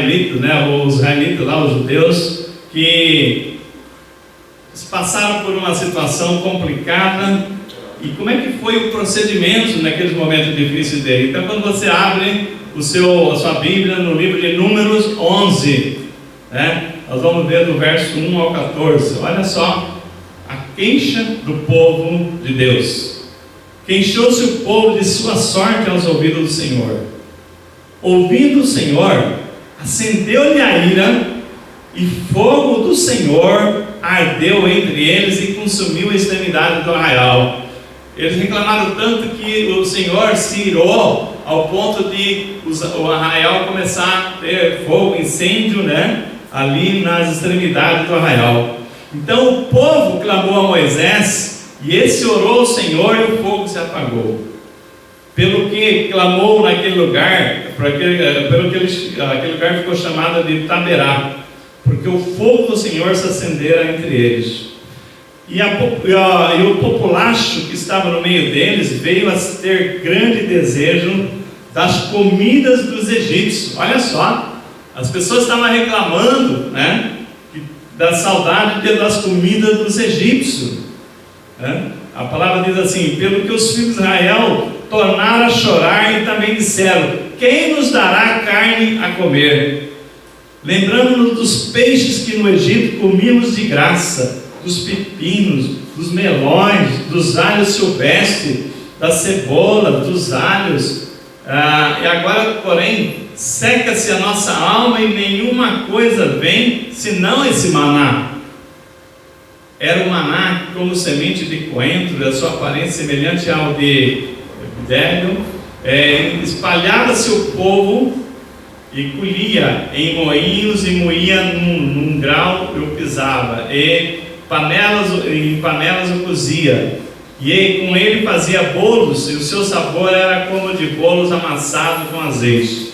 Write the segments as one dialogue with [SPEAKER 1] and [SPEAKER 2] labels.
[SPEAKER 1] israelitas, né? Os israelitas lá, os judeus, que passaram por uma situação complicada. E como é que foi o procedimento naqueles momentos difíceis dele? Então, quando você abre a sua Bíblia no livro de Números 11, né? Nós vamos ver do verso 1 ao 14. Olha só a queixa do povo de Deus. Queixou-se o povo de sua sorte aos ouvidos do Senhor. Ouvindo o Senhor, acendeu-lhe a ira, e fogo do Senhor ardeu entre eles e consumiu a extremidade do arraial. Eles reclamaram tanto que o Senhor se irou ao ponto de o arraial começar a ter fogo, incêndio, né? Ali nas extremidades do arraial. Então o povo clamou a Moisés, e esse orou ao Senhor, e o fogo se apagou. Pelo que clamou naquele lugar, aquele lugar ficou chamado de Taberá, porque o fogo do Senhor se acendera entre eles. E o populacho que estava no meio deles veio a ter grande desejo das comidas dos egípcios. Olha só, as pessoas estavam reclamando, né, da saudade das comidas dos egípcios, né? A palavra diz assim: pelo que os filhos de Israel tornaram a chorar, e também disseram: quem nos dará carne a comer? Lembrando-nos dos peixes que no Egito comíamos de graça, dos pepinos, dos melões, dos alhos silvestres, da cebola, dos alhos. E agora, porém, seca-se a nossa alma, e nenhuma coisa vem senão esse maná. Era um maná como semente de coentro, a sua aparência semelhante ao de bdelho. Espalhava-se o povo e colhia em moinhos, e moía num grau eu pisava, e em panelas o cozia, e com ele fazia bolos, e o seu sabor era como de bolos amassados com azeite.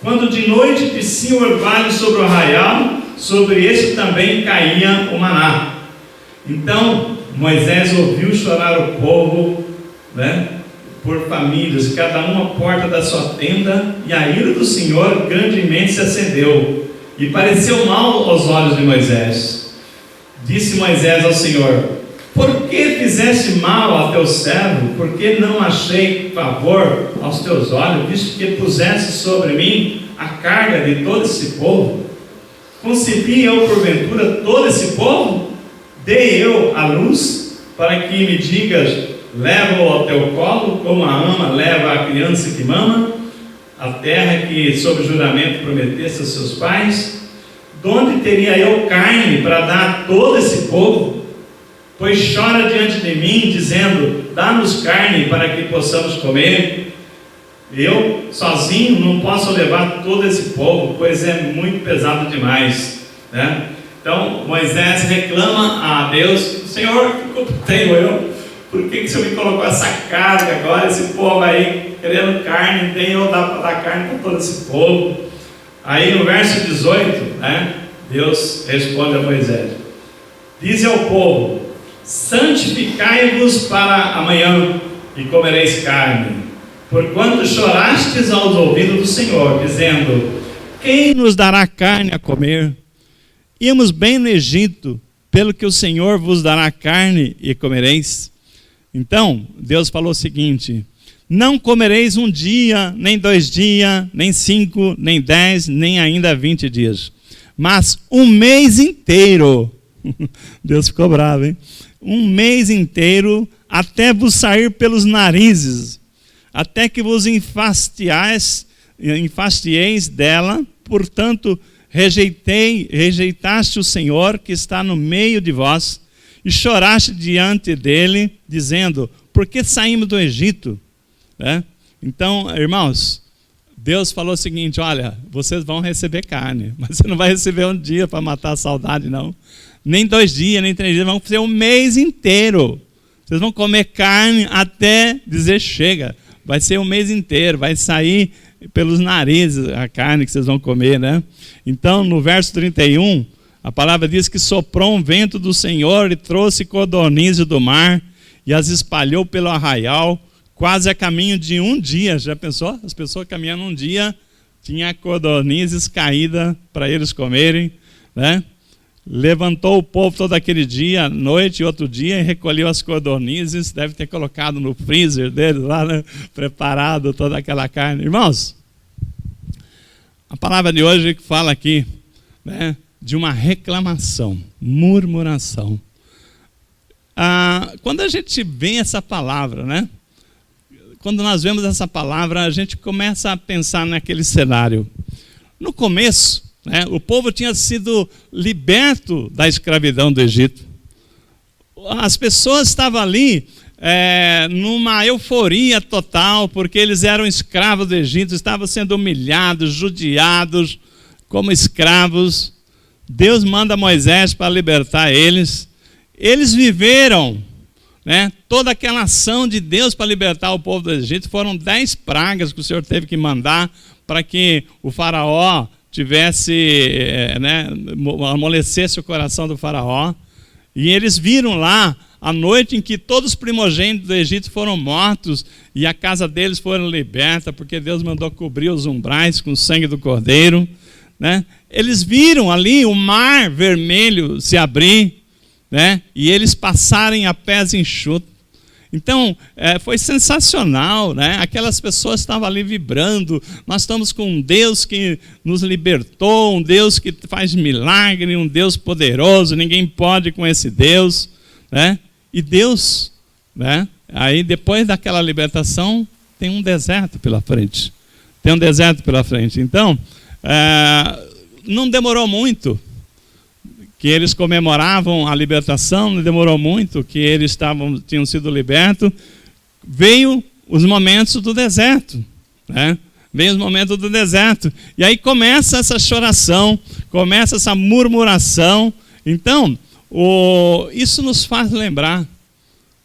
[SPEAKER 1] Quando de noite descia o orvalho sobre o arraial, sobre este também caía o maná. Então Moisés ouviu chorar o povo, né, por famílias, cada uma à porta da sua tenda, e a ira do Senhor grandemente se acendeu, e pareceu mal aos olhos de Moisés. Disse Moisés ao Senhor: por que fizeste mal a teu servo? Por que não achei favor aos teus olhos, visto que puseste sobre mim a carga de todo esse povo? Concebi eu porventura todo esse povo? Dei eu a luz para que me digas: leva-o ao teu colo, como a ama leva a criança que mama, a terra que sob juramento prometeste aos seus pais? De onde teria eu carne para dar a todo esse povo? Pois chora diante de mim, dizendo: dá-nos carne para que possamos comer. Eu sozinho não posso levar todo esse povo, pois é muito pesado demais, né? Então Moisés reclama a Deus: Senhor, que culpa tenho eu? Por que o Senhor me colocou essa carga agora? Esse povo aí querendo carne, tem eu dar para dar carne para todo esse povo? Aí no verso 18, né, Deus responde a Moisés: diz ao povo: santificai-vos para amanhã, e comereis carne, porquanto chorastes aos ouvidos do Senhor, dizendo: quem nos dará carne a comer? Íamos bem no Egito, pelo que o Senhor vos dará carne e comereis. Então Deus falou o seguinte: não comereis um dia, nem 2 dias, nem 5, nem 10, nem ainda 20 dias, mas um mês inteiro. Deus ficou bravo, hein? Um mês inteiro, até vos sair pelos narizes, até que vos enfastieis dela. Portanto, rejeitaste o Senhor que está no meio de vós, e choraste diante dele, dizendo: por que saímos do Egito? Então, irmãos, Deus falou o seguinte: olha, vocês vão receber carne, mas você não vai receber um dia para matar a saudade, não. Nem 2 dias, nem 3 dias, vão ser um mês inteiro. Vocês vão comer carne até dizer chega. Vai ser um mês inteiro, vai sair pelos narizes a carne que vocês vão comer, né? Então, no verso 31, a palavra diz que soprou um vento do Senhor e trouxe codornizes do mar e as espalhou pelo arraial, quase a caminho de um dia. Já pensou? As pessoas caminhando um dia, tinha codornizes caídas para eles comerem, né? Levantou o povo todo aquele dia, noite e outro dia, e recolheu as codornizes, deve ter colocado no freezer dele lá, né? Preparado toda aquela carne. Irmãos, a palavra de hoje que fala aqui, né, de uma reclamação, murmuração. Quando a gente vê essa palavra, né? Quando nós vemos essa palavra, a gente começa a pensar naquele cenário. No começo, né, o povo tinha sido liberto da escravidão do Egito. As pessoas estavam ali numa euforia total, porque eles eram escravos do Egito, estavam sendo humilhados, judiados como escravos. Deus manda Moisés para libertar eles. Eles viveram, né, toda aquela ação de Deus para libertar o povo do Egito. Foram 10 pragas que o Senhor teve que mandar para que o faraó tivesse, amolecesse o coração do faraó. E eles viram lá a noite em que todos os primogênitos do Egito foram mortos e a casa deles foram liberta, porque Deus mandou cobrir os umbrais com o sangue do cordeiro, né? Eles viram ali o mar vermelho se abrir, né? E eles passarem a pés enxutos. Então, foi sensacional, né? Aquelas pessoas estavam ali vibrando. Nós estamos com um Deus que nos libertou, um Deus que faz milagre, um Deus poderoso, ninguém pode com esse Deus, né? E Deus, né? Aí depois daquela libertação, tem um deserto pela frente. Tem um deserto pela frente. Então, não demorou muito que eles comemoravam a libertação, não demorou muito que eles tinham sido libertos. Veio os momentos do deserto, né? Veio os momentos do deserto. E aí começa essa choração, começa essa murmuração. Então, isso nos faz lembrar,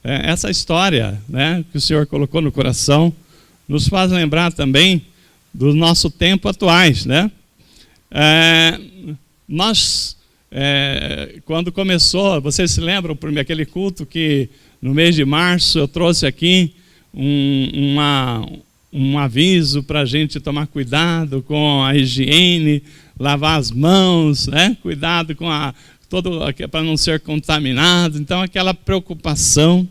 [SPEAKER 1] essa história, né, que o Senhor colocou no coração, nos faz lembrar também do nosso tempo atuais, né? Quando começou, vocês se lembram, aquele culto que no mês de março eu trouxe aqui um aviso para a gente tomar cuidado com a higiene, lavar as mãos, né? Cuidado com para não ser contaminado. Então aquela preocupação,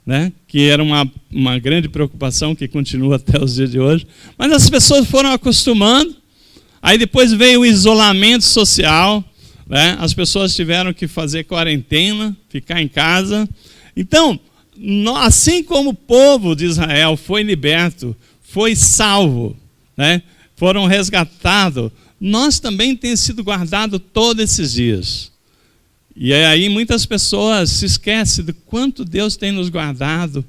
[SPEAKER 1] né? Que era uma grande preocupação que continua até os dias de hoje. Mas as pessoas foram acostumando. Aí depois veio o isolamento social, né? As pessoas tiveram que fazer quarentena, ficar em casa. Então, assim como o povo de Israel foi liberto, foi salvo, né? Foram resgatados, nós também temos sido guardados todos esses dias. E aí muitas pessoas se esquecem de quanto Deus tem nos guardado,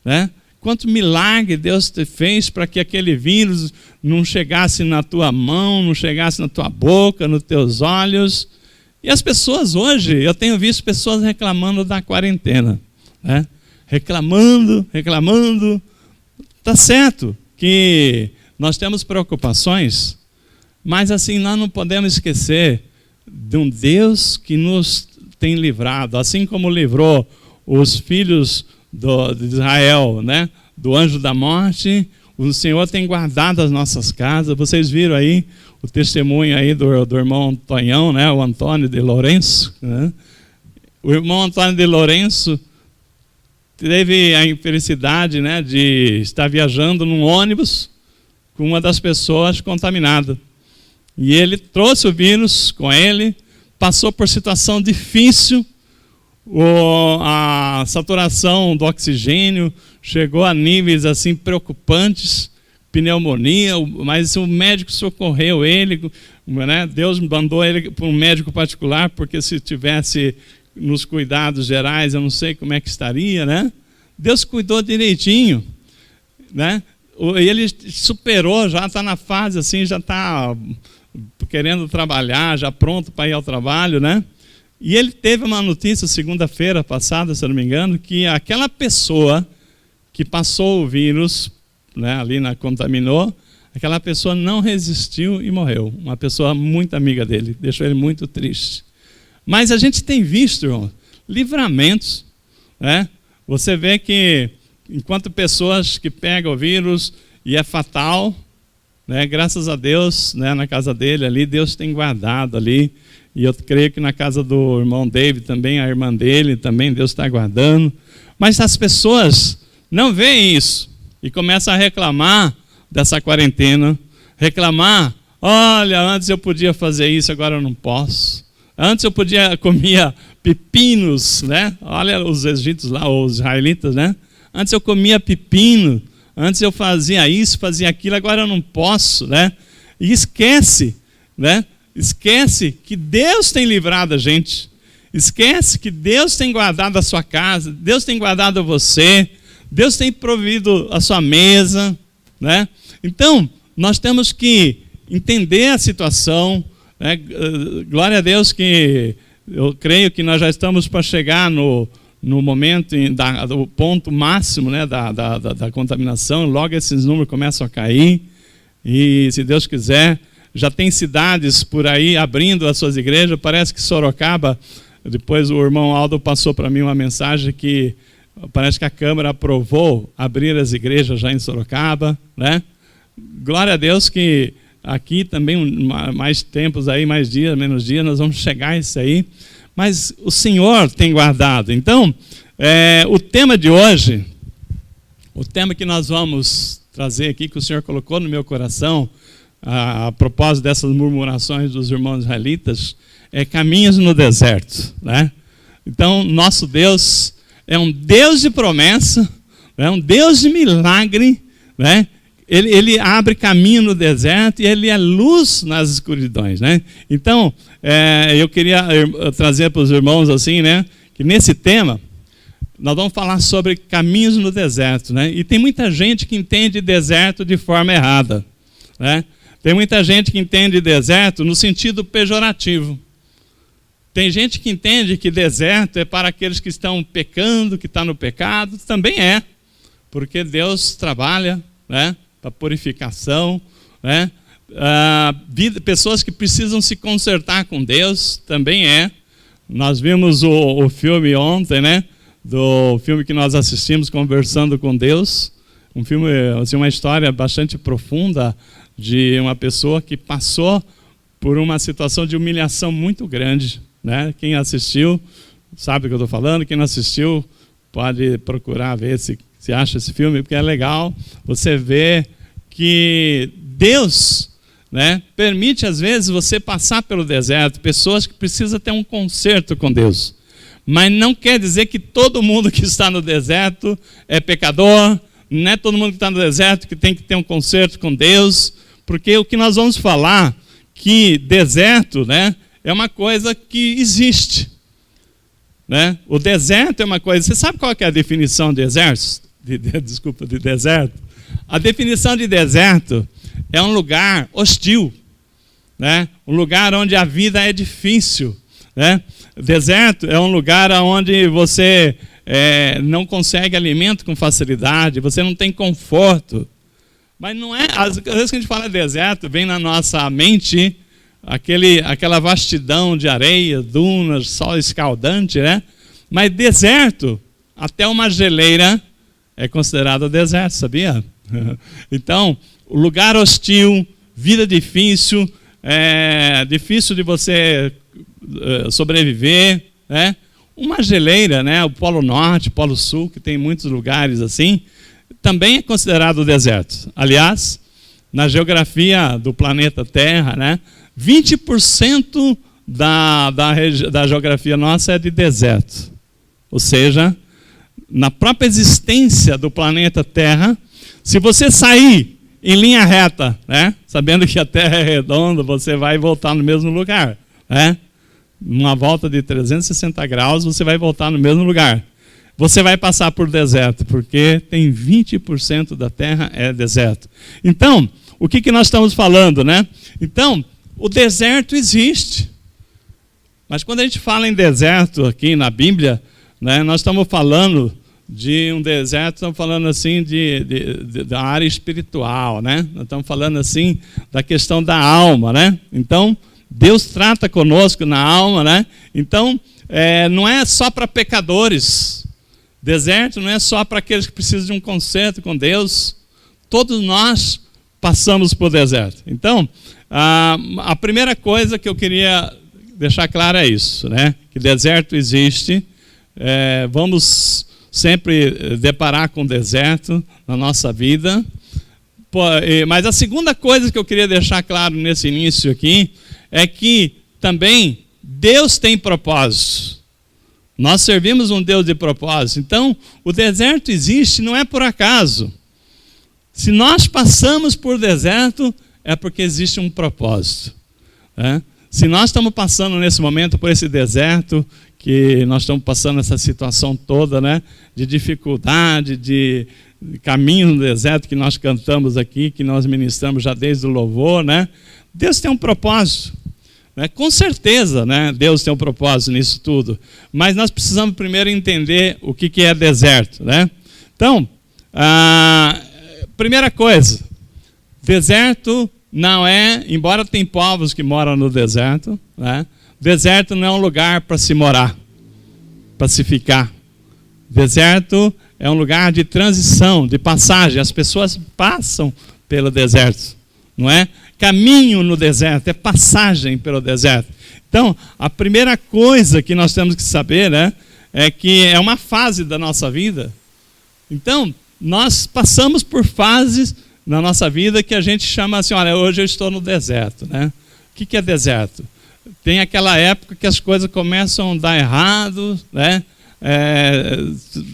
[SPEAKER 1] né? Quanto milagre Deus te fez para que aquele vírus não chegasse na tua mão, não chegasse na tua boca, nos teus olhos. E as pessoas hoje, eu tenho visto pessoas reclamando da quarentena, né? Reclamando. Está certo que nós temos preocupações, mas assim nós não podemos esquecer de um Deus que nos tem livrado, assim como livrou os filhos de Israel, né, do anjo da morte. O Senhor tem guardado as nossas casas. Vocês viram aí o testemunho aí do irmão Tonhão, né, o Antônio de Lourenço, né? O irmão Antônio de Lourenço teve a infelicidade, né, de estar viajando num ônibus com uma das pessoas contaminada. E ele trouxe o vírus com ele, passou por situação difícil, a saturação do oxigênio chegou a níveis assim preocupantes, pneumonia, mas o médico socorreu ele, né? Deus mandou ele para um médico particular, porque se tivesse nos cuidados gerais, eu não sei como é que estaria, né? Deus cuidou direitinho, né? Ele superou, já está na fase assim, já está querendo trabalhar, já pronto para ir ao trabalho, né? E ele teve uma notícia segunda-feira passada, se eu não me engano, que aquela pessoa que passou o vírus, né, ali contaminou, aquela pessoa não resistiu e morreu. Uma pessoa muito amiga dele, deixou ele muito triste. Mas a gente tem visto, irmão, livramentos, né? Você vê que enquanto pessoas que pegam o vírus e é fatal, né? Graças a Deus, né, na casa dele ali, Deus tem guardado ali. E eu creio que na casa do irmão David também, a irmã dele também, Deus está guardando. Mas as pessoas não veem isso e começam a reclamar dessa quarentena. Reclamar, olha, antes eu podia fazer isso, agora eu não posso. Antes eu comia pepinos, né? Olha os egípcios lá, os israelitas, né? Antes eu comia pepino, antes eu fazia isso, fazia aquilo, agora eu não posso, né? E esquece, né? Esquece que Deus tem livrado a gente. Esquece que Deus tem guardado a sua casa, Deus tem guardado você, Deus tem provido a sua mesa, né? Então, nós temos que entender a situação, né? Glória a Deus que eu creio que nós já estamos para chegar no momento do ponto máximo, né, da contaminação. Logo esses números começam a cair e, se Deus quiser, já tem cidades por aí abrindo as suas igrejas. Parece que Sorocaba, depois o irmão Aldo passou para mim uma mensagem que parece que a Câmara aprovou abrir as igrejas já em Sorocaba, né? Glória a Deus que aqui também mais tempos aí, mais dias, menos dias, nós vamos chegar a isso aí. Mas o Senhor tem guardado. Então, o tema de hoje, o tema que nós vamos trazer aqui, que o Senhor colocou no meu coração, a propósito dessas murmurações dos irmãos israelitas, é caminhos no deserto, né? Então, nosso Deus é um Deus de promessa, é um Deus de milagre, né? Ele abre caminho no deserto e ele é luz nas escuridões, né? Então, eu queria trazer para os irmãos assim, né? Que nesse tema, nós vamos falar sobre caminhos no deserto, né? E tem muita gente que entende deserto de forma errada, né? Tem muita gente que entende deserto no sentido pejorativo. Tem gente que entende que deserto é para aqueles que estão pecando, que estão no pecado. Também é, porque Deus trabalha, né, para purificação, né? Pessoas que precisam se consertar com Deus, também é. Nós vimos o filme ontem, né? Do filme que nós assistimos, Conversando com Deus. Um filme, assim, uma história bastante profunda de uma pessoa que passou por uma situação de humilhação muito grande, né? Quem assistiu sabe o que eu estou falando. Quem não assistiu pode procurar ver se acha esse filme, porque é legal você ver que Deus, né, permite às vezes você passar pelo deserto, pessoas que precisam ter um conserto com Deus. Mas não quer dizer que todo mundo que está no deserto é pecador, não é todo mundo que está no deserto que tem que ter um conserto com Deus, porque o que nós vamos falar, que deserto, né, é uma coisa que existe, né? O deserto é uma coisa... Você sabe qual que é a definição de deserto? De deserto? A definição de deserto é um lugar hostil, né? Um lugar onde a vida é difícil, né? Deserto é um lugar onde você não consegue alimento com facilidade, você não tem conforto. Mas não é... Às vezes que a gente fala deserto, vem na nossa mente aquela vastidão de areia, dunas, sol escaldante, né? Mas deserto, até uma geleira é considerado deserto, sabia? Então, lugar hostil, vida difícil, difícil de você sobreviver, né? Uma geleira, né? O Polo Norte, Polo Sul, que tem muitos lugares assim, também é considerado deserto. Aliás, na geografia do planeta Terra, né, 20% da geografia nossa é de deserto. Ou seja, na própria existência do planeta Terra, se você sair em linha reta, né, sabendo que a Terra é redonda, você vai voltar no mesmo lugar, né? Numa volta de 360 graus, você vai voltar no mesmo lugar. Você vai passar por deserto, porque tem 20% da Terra é deserto. Então, o que nós estamos falando, né? Então, o deserto existe. Mas quando a gente fala em deserto aqui na Bíblia, né, nós estamos falando de um deserto, estamos falando assim da área espiritual, né? Nós estamos falando assim da questão da alma, né? Então, Deus trata conosco na alma, né? Então, não é só para pecadores. Deserto não é só para aqueles que precisam de um conserto com Deus. Todos nós passamos por deserto. Então, a primeira coisa que eu queria deixar claro é isso, né? Que deserto existe, vamos sempre deparar com deserto na nossa vida. Mas a segunda coisa que eu queria deixar claro nesse início aqui é que também Deus tem propósito. Nós servimos um Deus de propósito. Então, o deserto existe, não é por acaso. Se nós passamos por deserto, é porque existe um propósito, né? Se nós estamos passando nesse momento por esse deserto, que nós estamos passando essa situação toda, né, de dificuldade, de caminho no deserto que nós cantamos aqui, que nós ministramos já desde o louvor, né? Deus tem um propósito, né? Com certeza, né, Deus tem um propósito nisso tudo, mas nós precisamos primeiro entender o que é deserto, né? Então, primeira coisa, deserto não é, embora tem povos que moram no deserto, né? Deserto não é um lugar para se morar, para se ficar. Deserto é um lugar de transição, de passagem. As pessoas passam pelo deserto, não é? Caminho no deserto, é passagem pelo deserto. Então, a primeira coisa que nós temos que saber, né, é que é uma fase da nossa vida. Então, nós passamos por fases na nossa vida que a gente chama assim, olha, hoje eu estou no deserto, né? O que é deserto? Tem aquela época que as coisas começam a dar errado, né?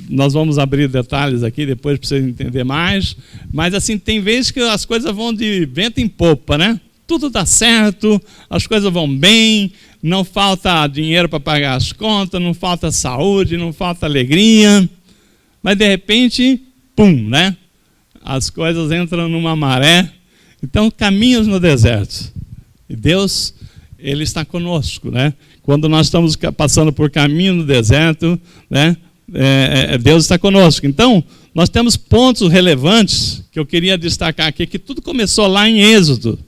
[SPEAKER 1] Nós vamos abrir detalhes aqui depois para vocês entenderem mais, mas assim, tem vezes que as coisas vão de vento em popa, né? Tudo dá certo, as coisas vão bem, não falta dinheiro para pagar as contas, não falta saúde, não falta alegria, mas de repente, pum, né? As coisas entram numa maré. Então, caminhos no deserto. E Deus, Ele está conosco, né? Quando nós estamos passando por caminho no deserto, né? Deus está conosco. Então, nós temos pontos relevantes que eu queria destacar aqui, que tudo começou lá em Êxodo.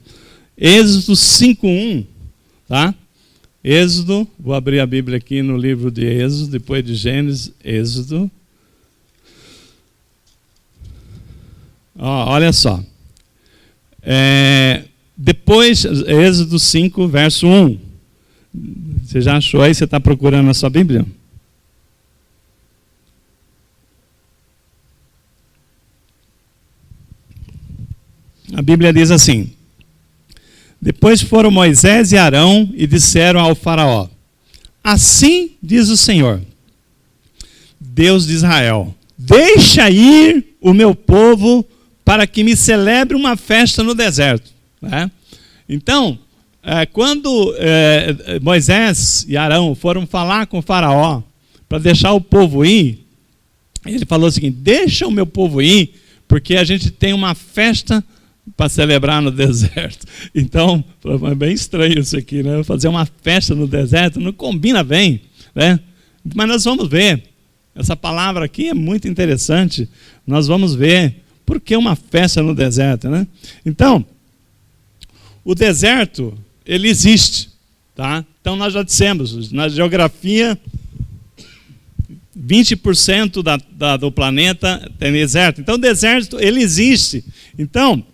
[SPEAKER 1] Êxodo 5:1, tá? Êxodo, vou abrir a Bíblia aqui no livro de Êxodo, depois de Gênesis, Êxodo. Olha só. Depois, Êxodo 5, verso 1. Você já achou aí? Você está procurando na sua Bíblia? A Bíblia diz assim: depois foram Moisés e Arão e disseram ao faraó: assim diz o Senhor, Deus de Israel, deixa ir o meu povo para que me celebre uma festa no deserto, né? Então, quando Moisés e Arão foram falar com o faraó para deixar o povo ir, ele falou o seguinte: deixa o meu povo ir, porque a gente tem uma festa para celebrar no deserto. Então, é bem estranho isso aqui, né? Fazer uma festa no deserto não combina bem, né? Mas nós vamos ver. Essa palavra aqui é muito interessante. Nós vamos ver por que uma festa no deserto, né? Então, o deserto, ele existe, tá? Então, nós já dissemos, na geografia, 20% do planeta tem deserto. Então, o deserto, ele existe. Então,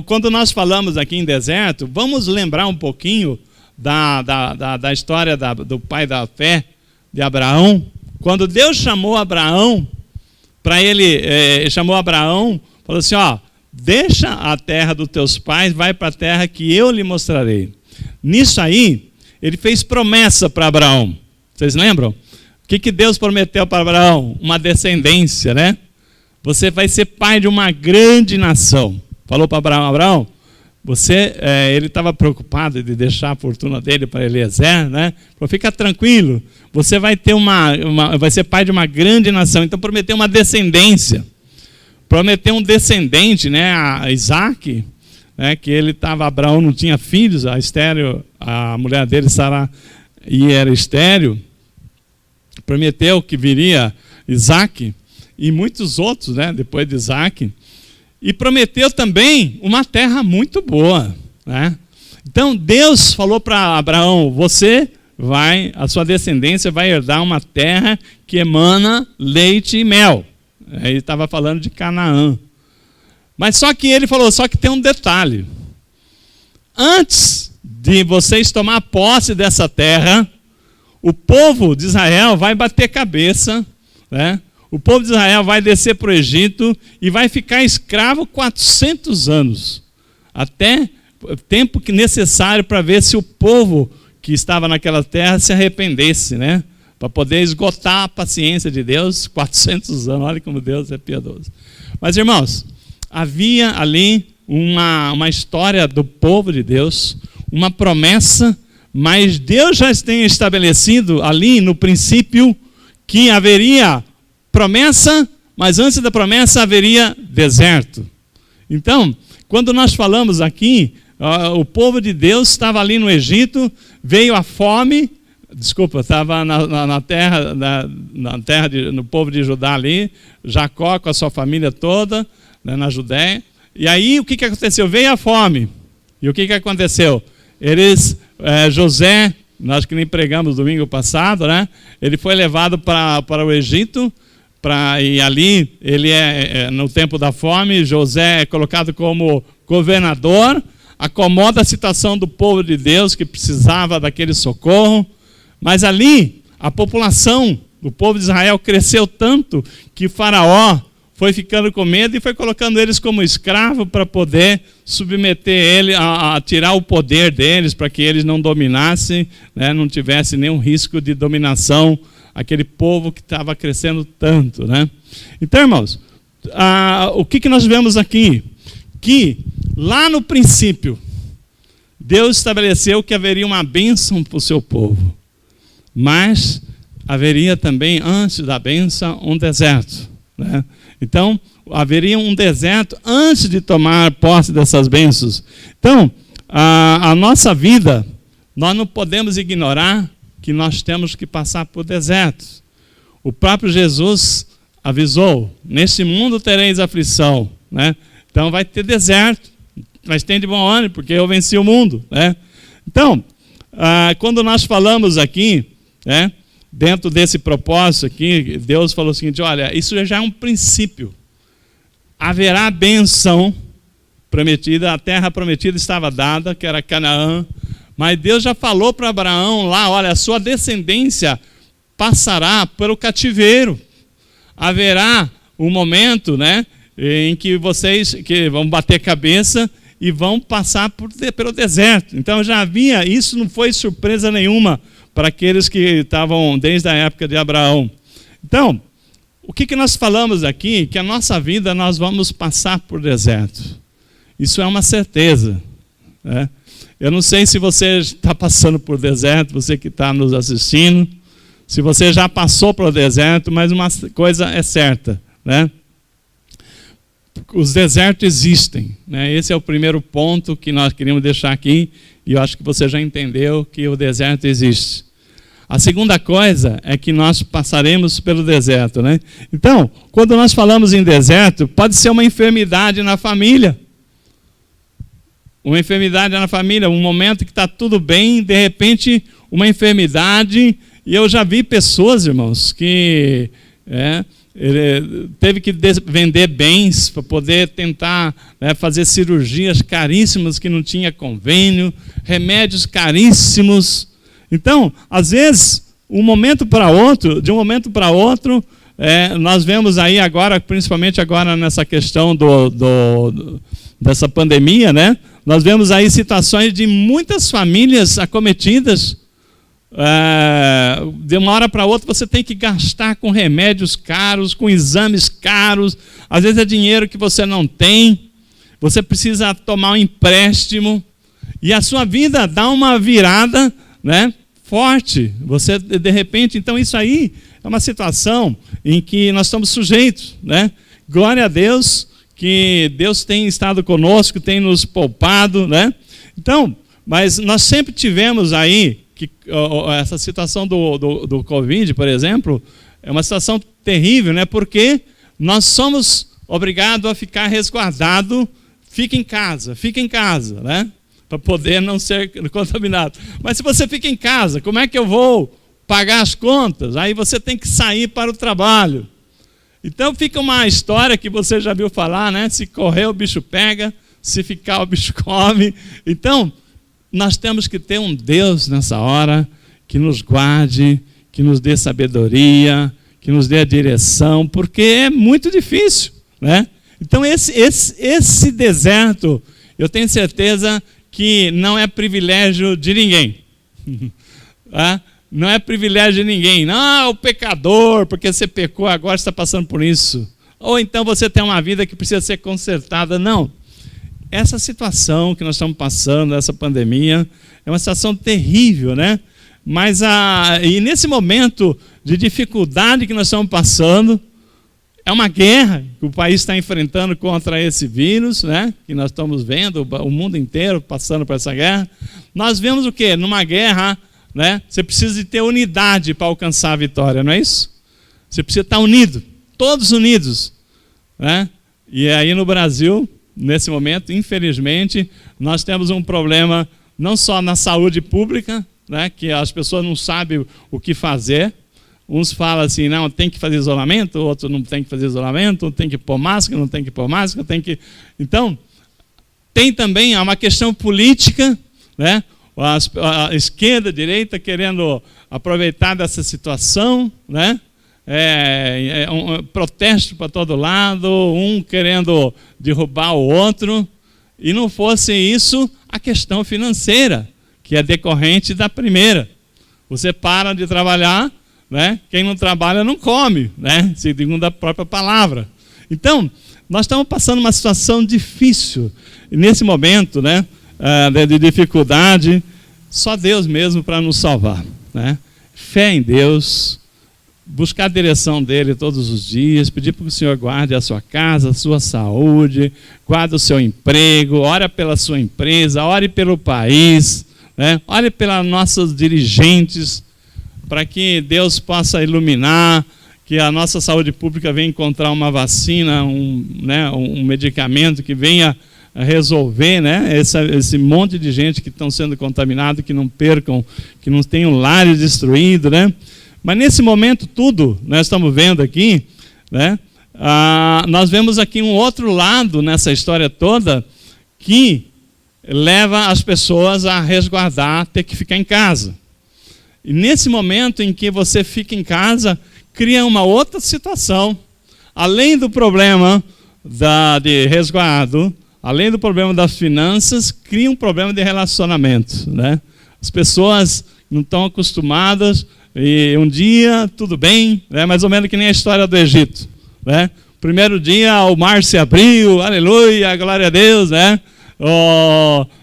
[SPEAKER 1] quando nós falamos aqui em deserto, vamos lembrar um pouquinho da história do pai da fé, de Abraão. Quando Deus chamou Abraão, chamou Abraão, falou assim, ó, deixa a terra dos teus pais, vai para a terra que eu lhe mostrarei. Nisso aí, ele fez promessa para Abraão. Vocês lembram? O que Deus prometeu para Abraão? Uma descendência, né? Você vai ser pai de uma grande nação. Falou para Abraão, ele estava preocupado de deixar a fortuna dele para Eliezer, né? Falou, fica tranquilo, você vai ter vai ser pai de uma grande nação. Então prometeu uma descendência. Prometeu um descendente, né? A Isaac, né? Que Abraão não tinha filhos, a mulher dele, Sara, era estéril. Prometeu que viria Isaac e muitos outros, né, depois de Isaac, e prometeu também uma terra muito boa, né? Então Deus falou para Abraão, a sua descendência vai herdar uma terra que emana leite e mel. Ele estava falando de Canaã. Mas só que ele falou, só que tem um detalhe. Antes de vocês tomar posse dessa terra, o povo de Israel vai bater cabeça, né? O povo de Israel vai descer para o Egito e vai ficar escravo 400 anos, até o tempo que necessário para ver se o povo que estava naquela terra se arrependesse, né? Para poder esgotar a paciência de Deus, 400 anos, olha como Deus é piedoso. Mas, irmãos, havia ali uma história do povo de Deus, uma promessa, mas Deus já tem estabelecido ali no princípio que haveria promessa, mas antes da promessa haveria deserto. Então, quando nós falamos aqui, o povo de Deus estava ali no Egito, veio a fome, estava na terra, no povo de Judá ali, Jacó com a sua família toda, né, na Judéia. E aí o que aconteceu? Veio a fome. E o que aconteceu? José, nós que nem pregamos domingo passado, né? Ele foi levado para o Egito, e ali, ele no tempo da fome, José é colocado como governador, acomoda a situação do povo de Deus que precisava daquele socorro, mas ali a população do povo de Israel cresceu tanto que Faraó foi ficando com medo e foi colocando eles como escravo para poder submeter ele, a tirar o poder deles, para que eles não dominassem, né, não tivesse nenhum risco de dominação, aquele povo que estava crescendo tanto, né? Então, irmãos, o que nós vemos aqui? Que lá no princípio, Deus estabeleceu que haveria uma bênção para o seu povo, mas haveria também, antes da bênção, um deserto, né? Então, haveria um deserto antes de tomar posse dessas bênçãos. Então, a nossa vida, nós não podemos ignorar que nós temos que passar por desertos. O próprio Jesus avisou, neste mundo tereis aflição, né? Então vai ter deserto, mas tem de bom ânimo, porque eu venci o mundo, né? Então, quando nós falamos aqui, né, dentro desse propósito aqui, Deus falou o seguinte, olha, isso já é um princípio. Haverá benção prometida, a terra prometida estava dada, que era Canaã, mas Deus já falou para Abraão lá, olha, a sua descendência passará pelo cativeiro. Haverá um momento, né, em que vocês que vão bater cabeça e vão passar pelo deserto. Então já havia, isso não foi surpresa nenhuma para aqueles que estavam desde a época de Abraão. Então, o que nós falamos aqui? Que a nossa vida nós vamos passar por deserto. Isso é uma certeza, né? Eu não sei se você está passando por deserto, você que está nos assistindo, se você já passou pelo deserto, mas uma coisa é certa, né? Os desertos existem, né? Esse é o primeiro ponto que nós queríamos deixar aqui, e eu acho que você já entendeu que o deserto existe. A segunda coisa é que nós passaremos pelo deserto, né? Então, quando nós falamos em deserto, pode ser uma enfermidade na família. Uma enfermidade na família, um momento que está tudo bem, de repente, uma enfermidade. E eu já vi pessoas, irmãos, que teve que vender bens para poder tentar fazer cirurgias caríssimas que não tinha convênio, remédios caríssimos. Então, às vezes, de um momento para outro, nós vemos aí agora, principalmente agora nessa questão dessa pandemia, né? Nós vemos aí situações de muitas famílias acometidas. De uma hora para outra você tem que gastar com remédios caros, com exames caros, às vezes é dinheiro que você não tem, você precisa tomar um empréstimo, e a sua vida dá uma virada, né, forte. Você, de repente, então isso aí é uma situação em que nós estamos sujeitos, né? Glória a Deus, que Deus tem estado conosco, tem nos poupado, né? Então, mas nós sempre tivemos aí, que essa situação do Covid, por exemplo, é uma situação terrível, né? Porque nós somos obrigados a ficar resguardado, fica em casa, né? Para poder não ser contaminado. Mas se você fica em casa, como é que eu vou pagar as contas? Aí você tem que sair para o trabalho. Então fica uma história que você já viu falar, né? Se correr o bicho pega, se ficar o bicho come. Então, nós temos que ter um Deus nessa hora que nos guarde, que nos dê sabedoria, que nos dê a direção, porque é muito difícil, né? Então esse deserto, eu tenho certeza que não é privilégio de ninguém. Não é privilégio de ninguém. Não, o pecador, porque você pecou, agora está passando por isso. Ou então você tem uma vida que precisa ser consertada. Não. Essa situação que nós estamos passando, essa pandemia, é uma situação terrível, né? Mas e nesse momento de dificuldade que nós estamos passando, é uma guerra que o país está enfrentando contra esse vírus, né? Que nós estamos vendo, o mundo inteiro passando por essa guerra. Nós vemos o quê? Numa guerra, né? Você precisa de ter unidade para alcançar a vitória, não é isso? Você precisa estar unido, todos unidos, né? E aí no Brasil, nesse momento, infelizmente, nós temos um problema não só na saúde pública, né? Que as pessoas não sabem o que fazer. Uns falam assim, não, tem que fazer isolamento, outros não tem que fazer isolamento, tem que pôr máscara, não tem que pôr máscara, tem que... Então, tem também uma questão política, né? A esquerda, a direita querendo aproveitar dessa situação, né? Um protesto para todo lado, um querendo derrubar o outro, e não fosse isso a questão financeira, que é decorrente da primeira. Você para de trabalhar, né? Quem não trabalha não come, né? Segundo a própria palavra. Então, nós estamos passando uma situação difícil. E nesse momento, né, de dificuldade, só Deus mesmo para nos salvar, né? Fé em Deus, buscar a direção dele todos os dias, pedir para que o Senhor guarde a sua casa, a sua saúde, guarde o seu emprego, ore pela sua empresa, ore pelo país, né? Ore pelos nossos dirigentes, para que Deus possa iluminar, que a nossa saúde pública venha encontrar uma vacina, um medicamento que venha resolver, né, esse monte de gente que estão sendo contaminados, que não percam, que não tenham lares destruídos, né? Mas nesse momento tudo, nós estamos vendo aqui, né, nós vemos aqui um outro lado nessa história toda que leva as pessoas a resguardar, ter que ficar em casa. E nesse momento em que você fica em casa, cria uma outra situação. Além do problema de resguardo, além do problema das finanças, cria um problema de relacionamento, né? As pessoas não estão acostumadas, e um dia tudo bem, né? Mais ou menos que nem a história do Egito, né? Primeiro dia o mar se abriu, aleluia, glória a Deus, né?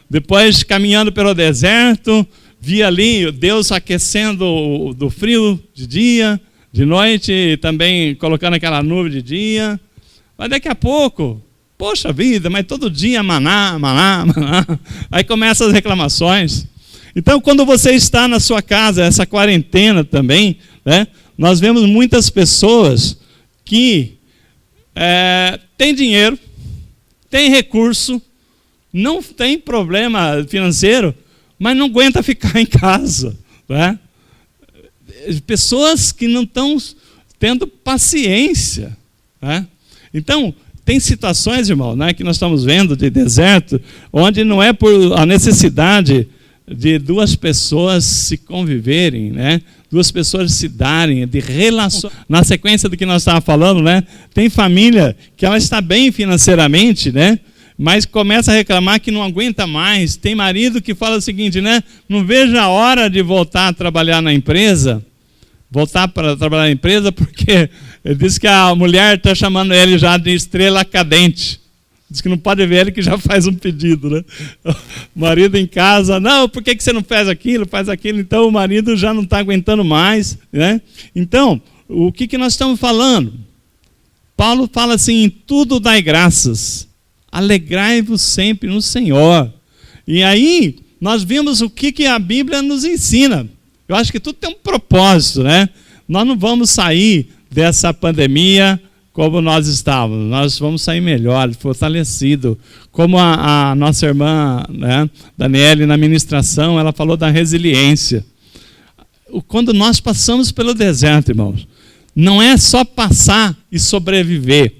[SPEAKER 1] Depois caminhando pelo deserto, via ali Deus aquecendo do frio de dia, de noite, e também colocando aquela nuvem de dia. Mas daqui a pouco, poxa vida, mas todo dia maná, maná, maná. Aí começam as reclamações. Então, quando você está na sua casa, essa quarentena também, né, nós vemos muitas pessoas que têm dinheiro, têm recurso, não tem problema financeiro, mas não aguenta ficar em casa, né? Pessoas que não estão tendo paciência, né? Então, tem situações, irmão, né, que nós estamos vendo de deserto, onde não é por a necessidade de duas pessoas se conviverem, né? Duas pessoas se darem, de relação. Na sequência do que nós estávamos falando, né? Tem família que ela está bem financeiramente, né? Mas começa a reclamar que não aguenta mais. Tem marido que fala o seguinte, né? Não vejo a hora de voltar a trabalhar na empresa, porque ele diz que a mulher está chamando ele já de estrela cadente. Diz que não pode ver ele que já faz um pedido, né? O marido em casa, não, por que você não faz aquilo, então o marido já não está aguentando mais, né? Então, o que nós estamos falando? Paulo fala assim, em tudo dai graças, alegrai-vos sempre no Senhor. E aí, nós vimos o que a Bíblia nos ensina. Eu acho que tudo tem um propósito, né? Nós não vamos sair dessa pandemia como nós estávamos, nós vamos sair melhor, fortalecido. Como a nossa irmã, né, Daniele, na ministração, ela falou da resiliência. Quando nós passamos pelo deserto, irmãos,
[SPEAKER 2] não é só passar e sobreviver.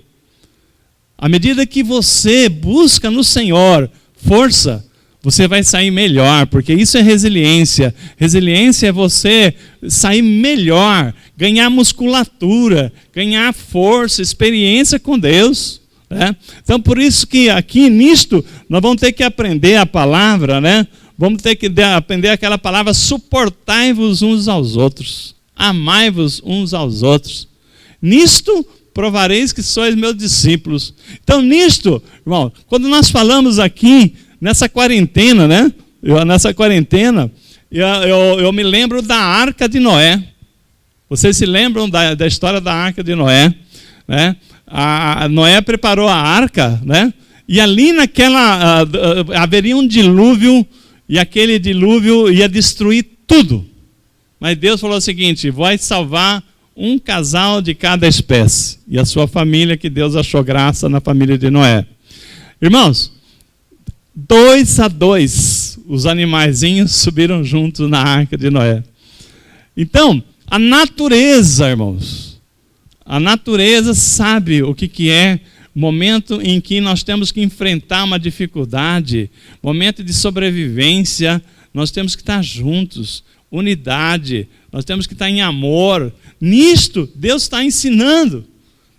[SPEAKER 2] À medida que você busca no Senhor força, você vai sair melhor, porque isso é resiliência. Resiliência é você sair melhor, ganhar musculatura, ganhar força, experiência com Deus. Né? Então, por isso que aqui nisto, nós vamos ter que aprender a palavra, né? Vamos ter que aprender aquela palavra: suportai-vos uns aos outros, amai-vos uns aos outros. Nisto provareis que sois meus discípulos. Então, nisto, irmão, quando nós falamos aqui, nessa quarentena, né? Eu me lembro da Arca de Noé. Vocês se lembram da história da Arca de Noé? Né? Noé preparou a arca, né? E ali haveria um dilúvio, e aquele dilúvio ia destruir tudo. Mas Deus falou o seguinte: vai salvar um casal de cada espécie, e a sua família, que Deus achou graça na família de Noé. Irmãos, 2 a 2, os animaizinhos subiram juntos na arca de Noé. Então, a natureza, irmãos, a natureza sabe o que é momento em que nós temos que enfrentar uma dificuldade, momento de sobrevivência. Nós temos que estar juntos, unidade, nós temos que estar em amor. Nisto, Deus está ensinando.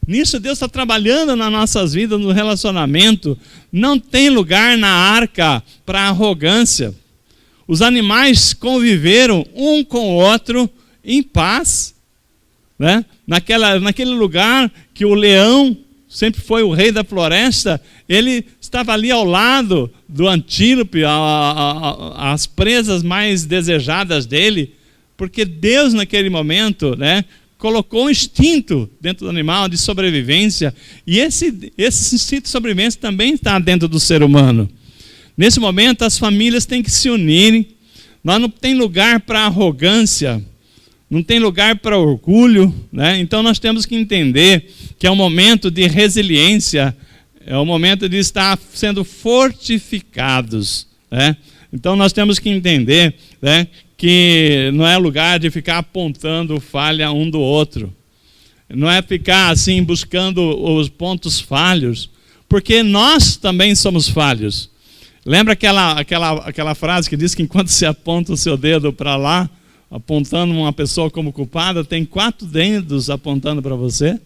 [SPEAKER 2] Nisso, Deus está trabalhando nas nossas vidas, no relacionamento. Não tem lugar na arca para arrogância. Os animais conviveram um com o outro em paz. Né? Naquele lugar que o leão sempre foi o rei da floresta, ele estava ali ao lado do antílope, as presas mais desejadas dele, porque Deus naquele momento, né, colocou um instinto dentro do animal de sobrevivência, e esse instinto de sobrevivência também está dentro do ser humano. Nesse momento as famílias têm que se unirem. Nós não tem lugar para arrogância, não tem lugar para orgulho, né? Então nós temos que entender que é um momento de resiliência, é um momento de estar sendo fortificados, né? Então nós temos que entender, né, que não é lugar de ficar apontando falha um do outro, não é ficar assim buscando os pontos falhos, porque nós também somos falhos. Lembra aquela frase que diz que enquanto você aponta o seu dedo para lá, apontando uma pessoa como culpada, tem 4 dedos apontando para você?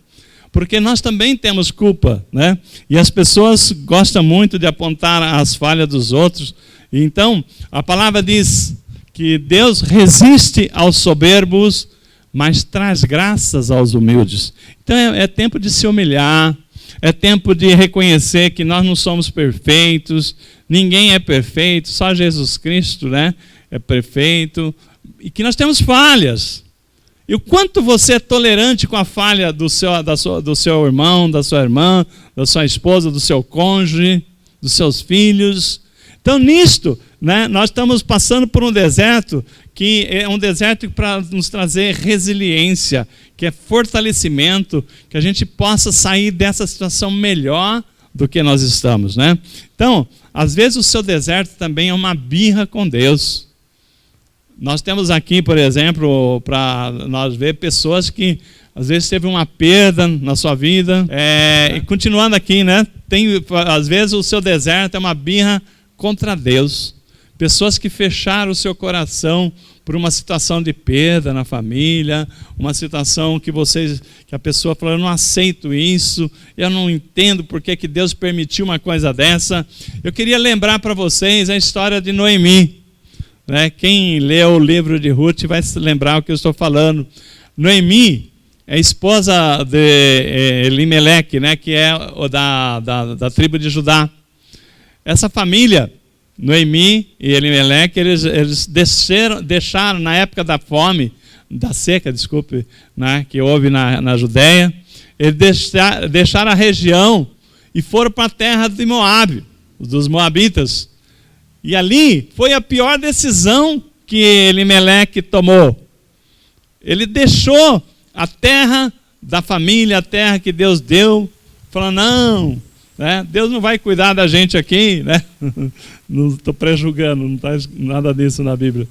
[SPEAKER 2] Porque nós também temos culpa, né? E as pessoas gostam muito de apontar as falhas dos outros. Então, a palavra diz que Deus resiste aos soberbos, mas traz graças aos humildes. Então é tempo de se humilhar, é tempo de reconhecer que nós não somos perfeitos, ninguém é perfeito, só Jesus Cristo, né, é perfeito, e que nós temos falhas. E o quanto você é tolerante com a falha do seu irmão, da sua irmã, da sua esposa, do seu cônjuge, dos seus filhos. Então, nisto, né, nós estamos passando por um deserto, que é um deserto para nos trazer resiliência, que é fortalecimento, que a gente possa sair dessa situação melhor do que nós estamos, né? Então, às vezes o seu deserto também é uma birra com Deus. Nós temos aqui, por exemplo, para nós ver pessoas que às vezes teve uma perda na sua vida, e continuando aqui, né? Às vezes o seu deserto é uma birra contra Deus. Pessoas que fecharam o seu coração por uma situação de perda na família, uma situação que a pessoa falou: eu não aceito isso, eu não entendo por que Deus permitiu uma coisa dessa. Eu queria lembrar para vocês a história de Noemi, né? Quem leu o livro de Ruth vai se lembrar o que eu estou falando. Noemi é esposa de Elimeleque, né? Que é da tribo de Judá. Essa família, Noemi e Elimeleque, eles deixaram na época da fome, da seca, desculpe, né, que houve na Judéia, eles deixaram a região e foram para a terra de Moabe, dos Moabitas. E ali foi a pior decisão que Elimeleque tomou. Ele deixou a terra da família, a terra que Deus deu, falando: não, né, Deus não vai cuidar da gente aqui, né? Não estou prejulgando, não está nada disso na Bíblia.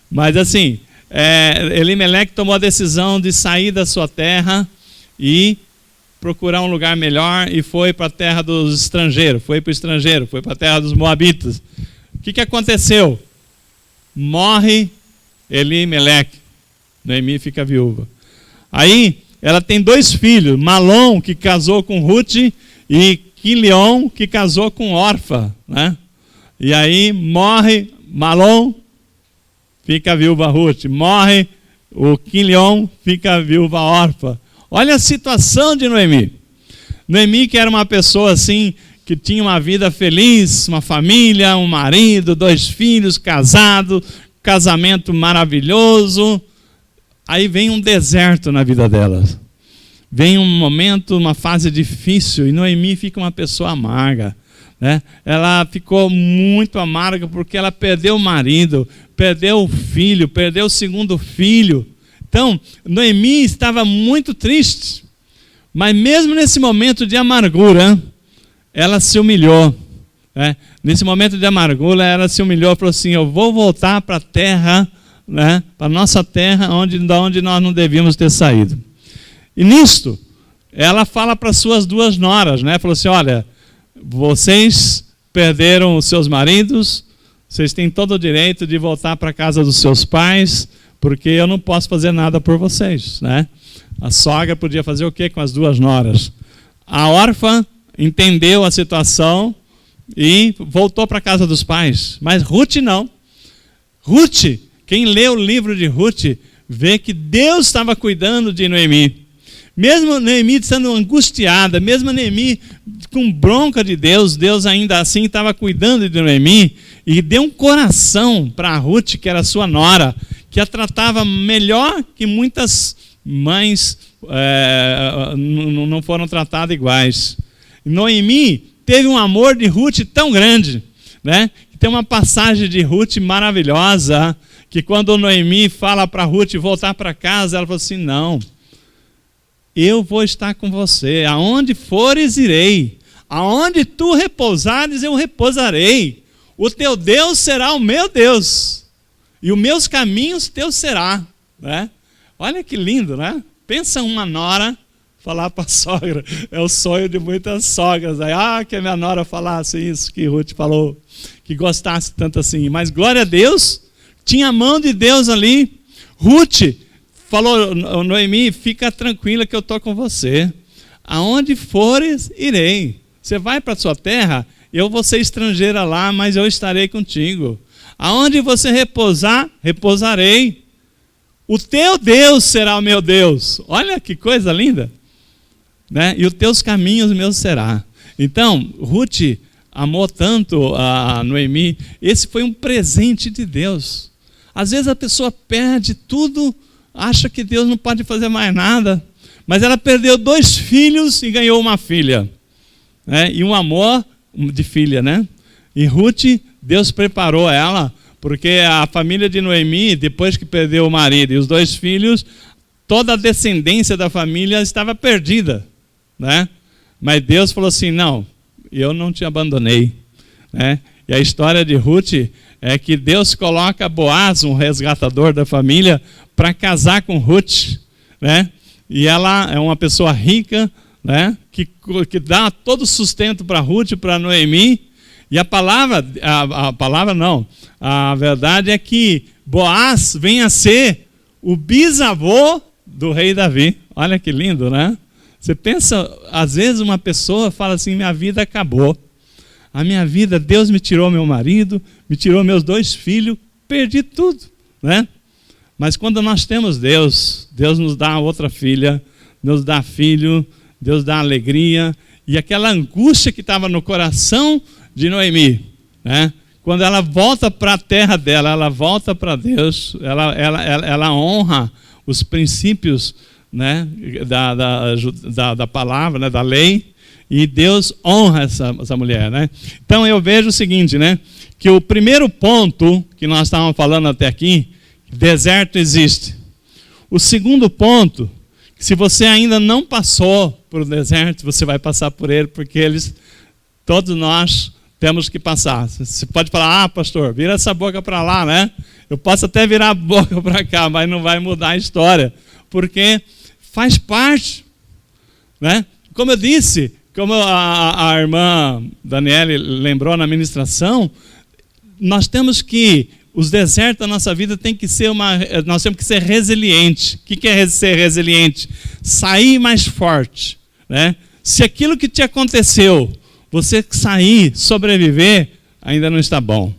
[SPEAKER 2] Mas assim, Elimeleque tomou a decisão de sair da sua terra e procurar um lugar melhor e foi para a terra dos estrangeiros, foi para a terra dos moabitas. O que aconteceu? Morre Elimeleque, Noemi fica viúva. Aí ela tem 2 filhos, Malom, que casou com Ruth, e Quilion, que casou com Orfa, né? E aí morre Malom, fica a viúva Ruth, morre o Quilion, fica a viúva Orfa. Olha a situação de Noemi. Noemi, que era uma pessoa assim, que tinha uma vida feliz, uma família, um marido, 2 filhos, casado, casamento maravilhoso. Aí vem um deserto na vida dela. Vem um momento, uma fase difícil, e Noemi fica uma pessoa amarga. Né? Ela ficou muito amarga porque ela perdeu o marido, perdeu o filho, perdeu o 2º filho. Então, Noemi estava muito triste, mas mesmo nesse momento de amargura, ela se humilhou. Né? Nesse momento de amargura, ela se humilhou e falou assim: eu vou voltar para a terra, né? Para a nossa terra, da onde nós não devíamos ter saído. E nisto, ela fala para suas 2 noras, né? Falou assim: olha, vocês perderam os seus maridos, vocês têm todo o direito de voltar para a casa dos seus pais, porque eu não posso fazer nada por vocês, né? A sogra podia fazer o quê com as 2 noras? A órfã entendeu a situação e voltou para a casa dos pais, mas Ruth não. Ruth, quem lê o livro de Ruth, vê que Deus estava cuidando de Noemi. Mesmo Noemi sendo angustiada, mesmo Noemi com bronca de Deus, Deus ainda assim estava cuidando de Noemi e deu um coração para Ruth, que era sua nora, que a tratava melhor que muitas mães não foram tratadas iguais. Noemi teve um amor de Ruth tão grande, né? Tem uma passagem de Ruth maravilhosa, que quando Noemi fala para Ruth voltar para casa, ela falou assim: não, eu vou estar com você, aonde fores irei, aonde tu repousares eu repousarei, o teu Deus será o meu Deus, e os meus caminhos teus será, né? Olha que lindo, né? Pensa uma nora falar para a sogra, é o sonho de muitas sogras, aí, que a minha nora falasse isso que Ruth falou, que gostasse tanto assim, mas glória a Deus, tinha a mão de Deus ali. Ruth falou: Noemi, fica tranquila que eu estou com você, aonde fores irei, você vai para a sua terra, eu vou ser estrangeira lá, mas eu estarei contigo, aonde você repousar, repousarei, o teu Deus será o meu Deus. Olha que coisa linda, né? E os teus caminhos meus será. Então, Ruth amou tanto a Noemi. Esse foi um presente de Deus. Às vezes a pessoa perde tudo, acha que Deus não pode fazer mais nada, mas ela perdeu 2 filhos e ganhou uma filha, né? E um amor de filha, né? E Ruth, Deus preparou ela, porque a família de Noemi, depois que perdeu o marido e os 2 filhos, toda a descendência da família estava perdida, né? Mas Deus falou assim: não, eu não te abandonei, né? E a história de Ruth é que Deus coloca Boaz, um resgatador da família, para casar com Ruth, né? E ela é uma pessoa rica, né? Que dá todo o sustento para Ruth, para Noemi. E a verdade é que Boaz vem a ser o bisavô do rei Davi. Olha que lindo, né? Você pensa, às vezes uma pessoa fala assim: minha vida acabou. A minha vida, Deus me tirou meu marido, me tirou meus 2 filhos, perdi tudo, né? Mas quando nós temos Deus, Deus nos dá outra filha, nos dá filho, Deus dá alegria. E aquela angústia que estava no coração de Noemi, né? Quando ela volta para a terra dela, ela volta para Deus, ela honra os princípios, né, da palavra, né, da lei, e Deus honra essa mulher, né? Então eu vejo o seguinte, né, que o primeiro ponto que nós estávamos falando até aqui, deserto existe. O segundo ponto, que se você ainda não passou por o deserto, você vai passar por ele, porque todos nós temos que passar. Você pode falar, pastor, vira essa boca para lá, né? Eu posso até virar a boca para cá, mas não vai mudar a história, porque faz parte, né? Como eu disse, como a irmã Daniele lembrou na ministração, nós temos que, os desertos da nossa vida tem que ser nós temos que ser resilientes. O que é ser resiliente? Sair mais forte, né? Se aquilo que te aconteceu, você sair, sobreviver, ainda não está bom.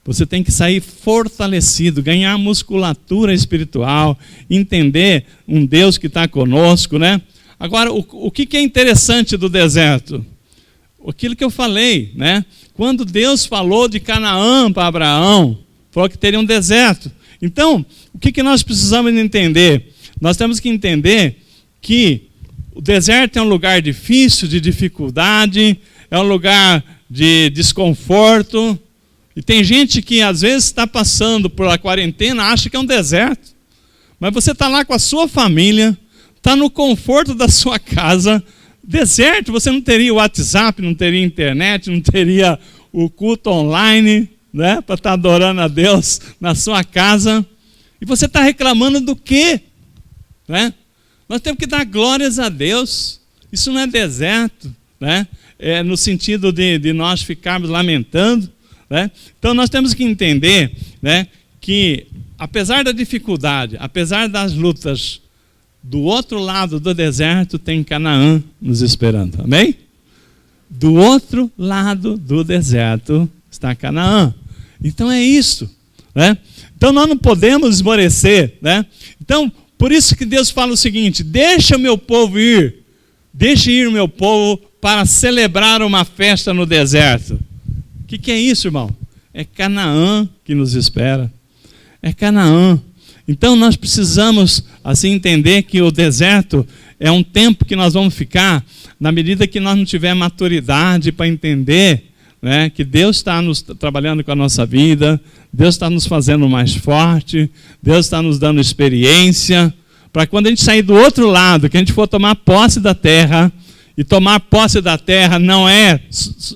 [SPEAKER 2] Você tem que sair fortalecido, ganhar musculatura espiritual, entender um Deus que está conosco, né? Agora, o que é interessante do deserto? Aquilo que eu falei, né? Quando Deus falou de Canaã para Abraão, falou que teria um deserto. Então, o que nós precisamos entender? Nós temos que entender que o deserto é um lugar difícil, de dificuldade, é um lugar de desconforto. E tem gente que às vezes está passando por a quarentena, acha que é um deserto. Mas você está lá com a sua família, está no conforto da sua casa. Deserto, você não teria o WhatsApp, não teria internet, não teria o culto online, né, para estar adorando a Deus na sua casa. E você está reclamando do quê? Né? Nós temos que dar glórias a Deus. Isso não é deserto, né? É no sentido de nós ficarmos lamentando, né? Então nós temos que entender, né, que apesar da dificuldade, apesar das lutas, do outro lado do deserto tem Canaã nos esperando, amém? Do outro lado do deserto está Canaã. Então é isso, né? Então nós não podemos esmorecer, né? Então, por isso que Deus fala o seguinte: deixa o meu povo ir, deixa ir o meu povo para celebrar uma festa no deserto. O que é isso, irmão? É Canaã que nos espera. É Canaã. Então nós precisamos assim entender que o deserto é um tempo que nós vamos ficar na medida que nós não tivermos maturidade para entender, né, que Deus está trabalhando com a nossa vida, Deus está nos fazendo mais forte, Deus está nos dando experiência, para quando a gente sair do outro lado, que a gente for tomar posse da terra, e tomar posse da terra não é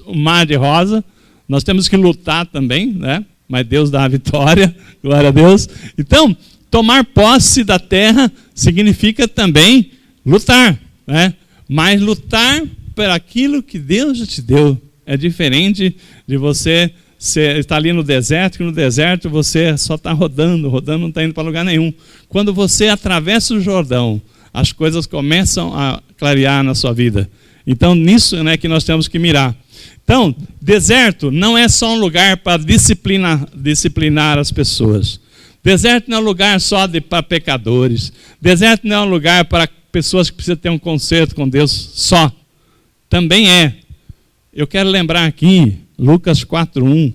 [SPEAKER 2] um mar de rosa, nós temos que lutar também, né? Mas Deus dá a vitória, glória a Deus. Então, tomar posse da terra significa também lutar, né? Mas lutar por aquilo que Deus já te deu. É diferente de você estar ali no deserto, que no deserto você só está rodando, não está indo para lugar nenhum. Quando você atravessa o Jordão, as coisas começam a clarear na sua vida. Então, nisso, né, que nós temos que mirar. Então, deserto não é só um lugar para disciplinar as pessoas. Deserto não é um lugar só para pecadores. Deserto não é um lugar para pessoas que precisam ter um concerto com Deus só. Também é. Eu quero lembrar aqui, Lucas 4:1.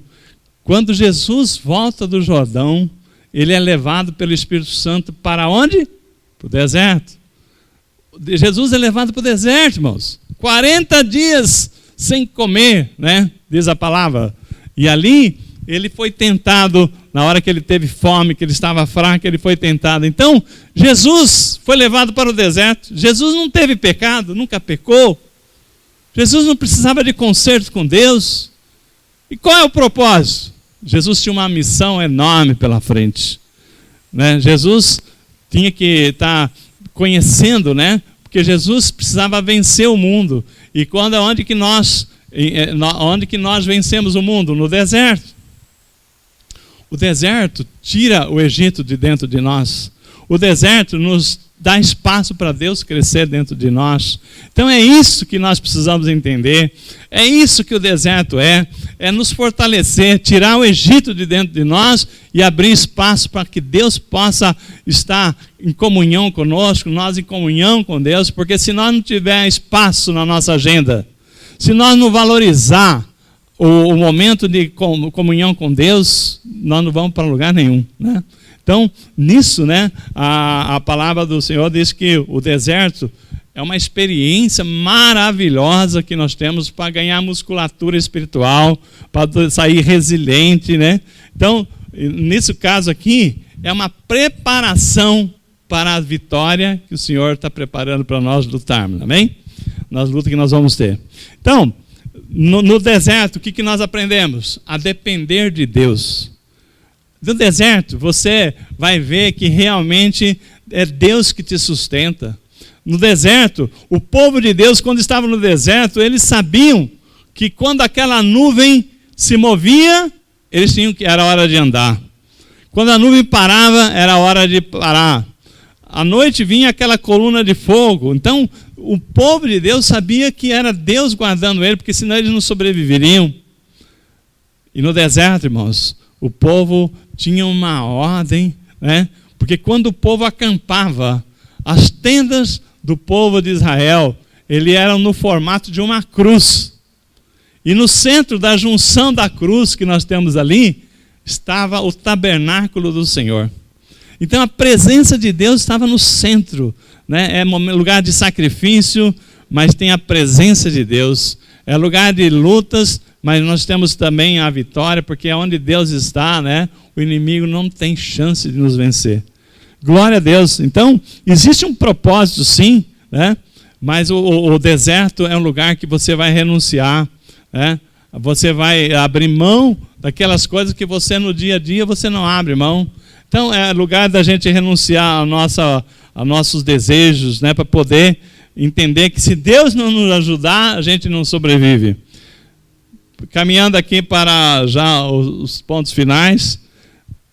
[SPEAKER 2] Quando Jesus volta do Jordão, ele é levado pelo Espírito Santo para onde? Para o deserto. Jesus é levado para o deserto, irmãos. 40 dias sem comer, né? Diz a palavra. E ali ele foi tentado, na hora que ele teve fome, que ele estava fraco, ele foi tentado. Então, Jesus foi levado para o deserto. Jesus não teve pecado, nunca pecou. Jesus não precisava de conserto com Deus. E qual é o propósito? Jesus tinha uma missão enorme pela frente, né? Jesus tinha que estar conhecendo, né? Porque Jesus precisava vencer o mundo. E onde que nós vencemos o mundo? No deserto. O deserto tira o Egito de dentro de nós. O deserto nos dá espaço para Deus crescer dentro de nós. Então é isso que nós precisamos entender. É isso que o deserto é nos fortalecer, tirar o Egito de dentro de nós e abrir espaço para que Deus possa estar em comunhão conosco, nós em comunhão com Deus, porque se nós não tiver espaço na nossa agenda, se nós não valorizar o momento de comunhão com Deus, nós não vamos para lugar nenhum, né? Então, nisso, né, a palavra do Senhor diz que o deserto é uma experiência maravilhosa que nós temos para ganhar musculatura espiritual, para sair resiliente, né? Então, nesse caso aqui, é uma preparação para a vitória que o Senhor está preparando para nós lutarmos, amém? Nas lutas que nós vamos ter. Então, no deserto, o que nós aprendemos? A depender de Deus. No deserto, você vai ver que realmente é Deus que te sustenta. No deserto, o povo de Deus, quando estava no deserto, eles sabiam que quando aquela nuvem se movia, eles tinham que era hora de andar. Quando a nuvem parava, era hora de parar. À noite vinha aquela coluna de fogo. Então, o povo de Deus sabia que era Deus guardando ele, porque senão eles não sobreviveriam. E no deserto, irmãos, o povo tinha uma ordem, né? Porque quando o povo acampava, as tendas do povo de Israel, eles eram no formato de uma cruz. E no centro da junção da cruz que nós temos ali, estava o tabernáculo do Senhor. Então a presença de Deus estava no centro, né? É lugar de sacrifício, mas tem a presença de Deus. É lugar de lutas, mas nós temos também a vitória, porque é onde Deus está, né? O inimigo não tem chance de nos vencer. Glória a Deus. Então, existe um propósito sim, né? Mas o deserto é um lugar que você vai renunciar, né? Você vai abrir mão daquelas coisas que você no dia a dia você não abre mão. Então é lugar da gente renunciar a nossos desejos, né? Para poder entender que se Deus não nos ajudar, a gente não sobrevive. Caminhando aqui para já os pontos finais,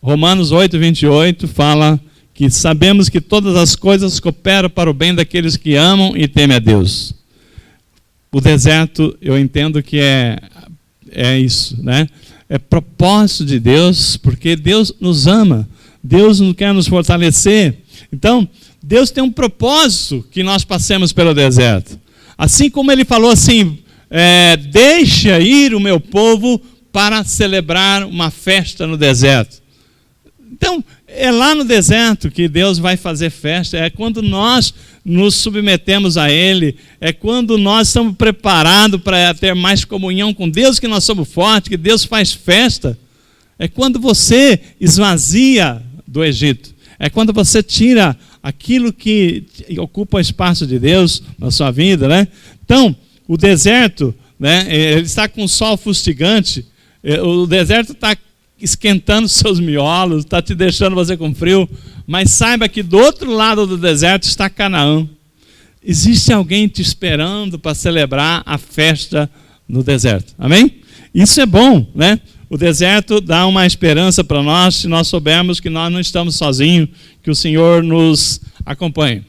[SPEAKER 2] Romanos 8:28 fala que sabemos que todas as coisas cooperam para o bem daqueles que amam e temem a Deus. O deserto, eu entendo que é isso, né? É propósito de Deus, porque Deus nos ama, Deus não quer nos fortalecer. Então, Deus tem um propósito que nós passemos pelo deserto. Assim como Ele falou assim, deixa ir o meu povo para celebrar uma festa no deserto. Então, é lá no deserto que Deus vai fazer festa, é quando nós nos submetemos a Ele, é quando nós estamos preparados para ter mais comunhão com Deus, que nós somos fortes, que Deus faz festa. É quando você esvazia do Egito, é quando você tira aquilo que ocupa o espaço de Deus na sua vida, né? Então, o deserto, né, ele está com o sol fustigante, o deserto está esquentando seus miolos, está te deixando você com frio, mas saiba que do outro lado do deserto está Canaã. Existe alguém te esperando para celebrar a festa no deserto. Amém? Isso é bom, né? O deserto dá uma esperança para nós, se nós soubermos que nós não estamos sozinhos, que o Senhor nos acompanha.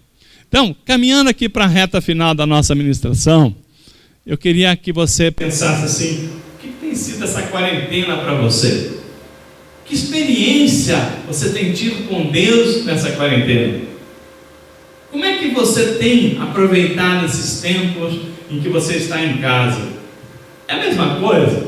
[SPEAKER 2] Então, caminhando aqui para a reta final da nossa ministração, eu queria que você pensasse assim, o que tem sido essa quarentena para você? Que experiência você tem tido com Deus nessa quarentena? Como é que você tem aproveitado esses tempos em que você está em casa? É a mesma coisa?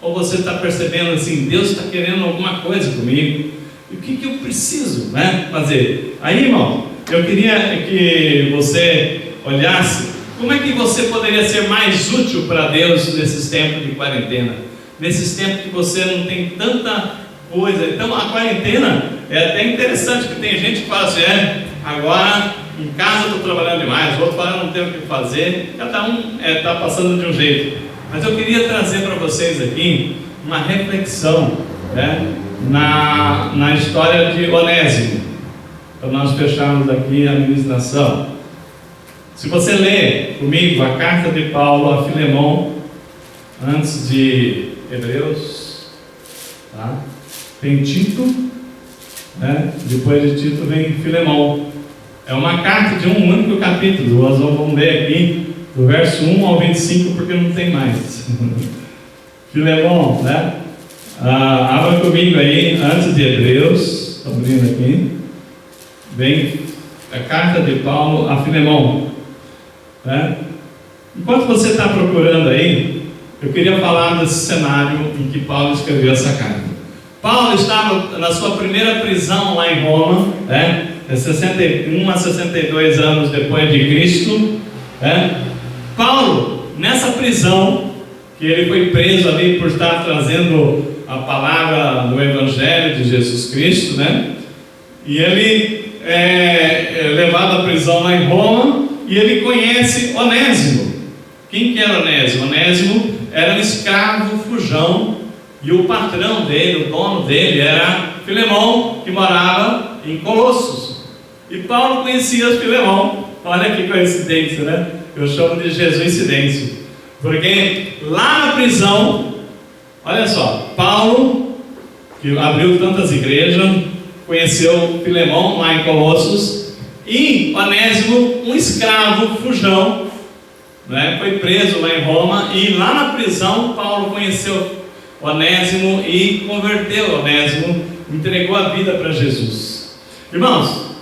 [SPEAKER 2] Ou você está percebendo assim, Deus está querendo alguma coisa comigo? E o que eu preciso, né, fazer? Aí, irmão, eu queria que você olhasse como é que você poderia ser mais útil para Deus nesses tempos de quarentena. Nesses tempos que você não tem tanta coisa. Então a quarentena é até interessante, porque tem gente que fala assim, agora em casa eu estou trabalhando demais, o outro fala não tenho o que fazer, cada um está passando de um jeito. Mas eu queria trazer para vocês aqui uma reflexão, né, na história de Onésimo, para nós fecharmos aqui a ministração. Se você ler comigo a carta de Paulo a Filemão, antes de Hebreus, tá? Tem Tito, né? Depois de Tito vem Filemão. É uma carta de um único capítulo. Nós vamos ler aqui do verso 1 ao 25, porque não tem mais. Filemão, né? Abra comigo aí, antes de Hebreus, estou abrindo aqui. Vem a carta de Paulo a Filemão, né? Enquanto você está procurando aí, eu queria falar desse cenário em que Paulo escreveu essa carta. Paulo estava na sua primeira prisão lá em Roma, né? 61 a 62 anos depois de Cristo, né? Paulo, nessa prisão, que ele foi preso ali por estar trazendo a palavra do Evangelho de Jesus Cristo, né? E ele é levado à prisão lá em Roma, e ele conhece Onésimo.
[SPEAKER 1] Quem que era Onésimo? Onésimo era um escravo fujão, e o patrão dele, o dono dele, era Filemão, que morava em Colossos. E Paulo conhecia Filemão. Olha que coincidência, né? Eu chamo de Jesuicidência. Porque lá na prisão, olha só, Paulo, que abriu tantas igrejas, conheceu Filemão lá em Colossos, e Onésimo, um escravo fujão, né? Foi preso lá em Roma, e lá na prisão Paulo conheceu Onésimo e converteu Onésimo, entregou a vida para Jesus. Irmãos,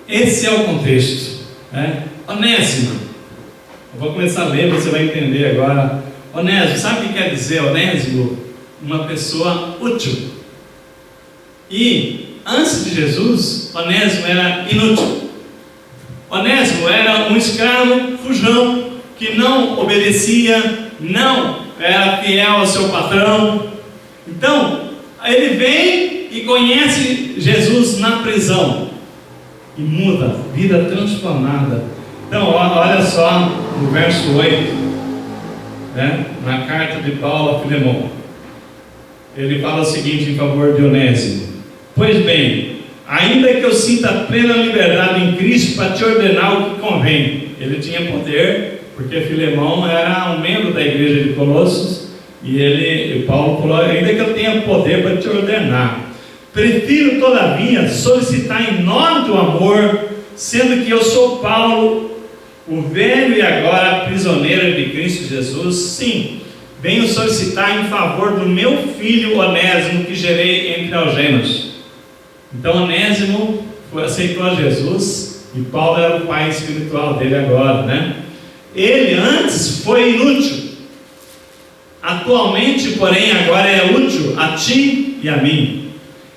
[SPEAKER 1] esse é o contexto, né? Onésimo, eu vou começar a ler, você vai entender agora. Onésimo, sabe o que quer dizer Onésimo? Uma pessoa útil. E antes de Jesus, Onésimo era inútil. Onésimo era um escravo fujão, que não obedecia, não era fiel ao seu patrão. Então, ele vem e conhece Jesus na prisão e muda, vida transformada. Então, olha só no verso 8, né, na carta de Paulo a Filemão. Ele fala o seguinte em favor de Onésimo: pois bem, ainda que eu sinta plena liberdade em Cristo para te ordenar o que convém. Ele tinha poder, porque Filemão era um membro da igreja de Colossos, e Paulo falou: ainda que eu tenha poder para te ordenar, prefiro todavia solicitar em nome do amor, sendo que eu sou Paulo, o velho e agora prisioneiro de Cristo Jesus, sim, venho solicitar em favor do meu filho Onésimo, que gerei entre algemas. Então Onésimo aceitou a Jesus, e Paulo era o pai espiritual dele agora, né? Ele antes foi inútil, atualmente, porém, agora é útil a ti e a mim.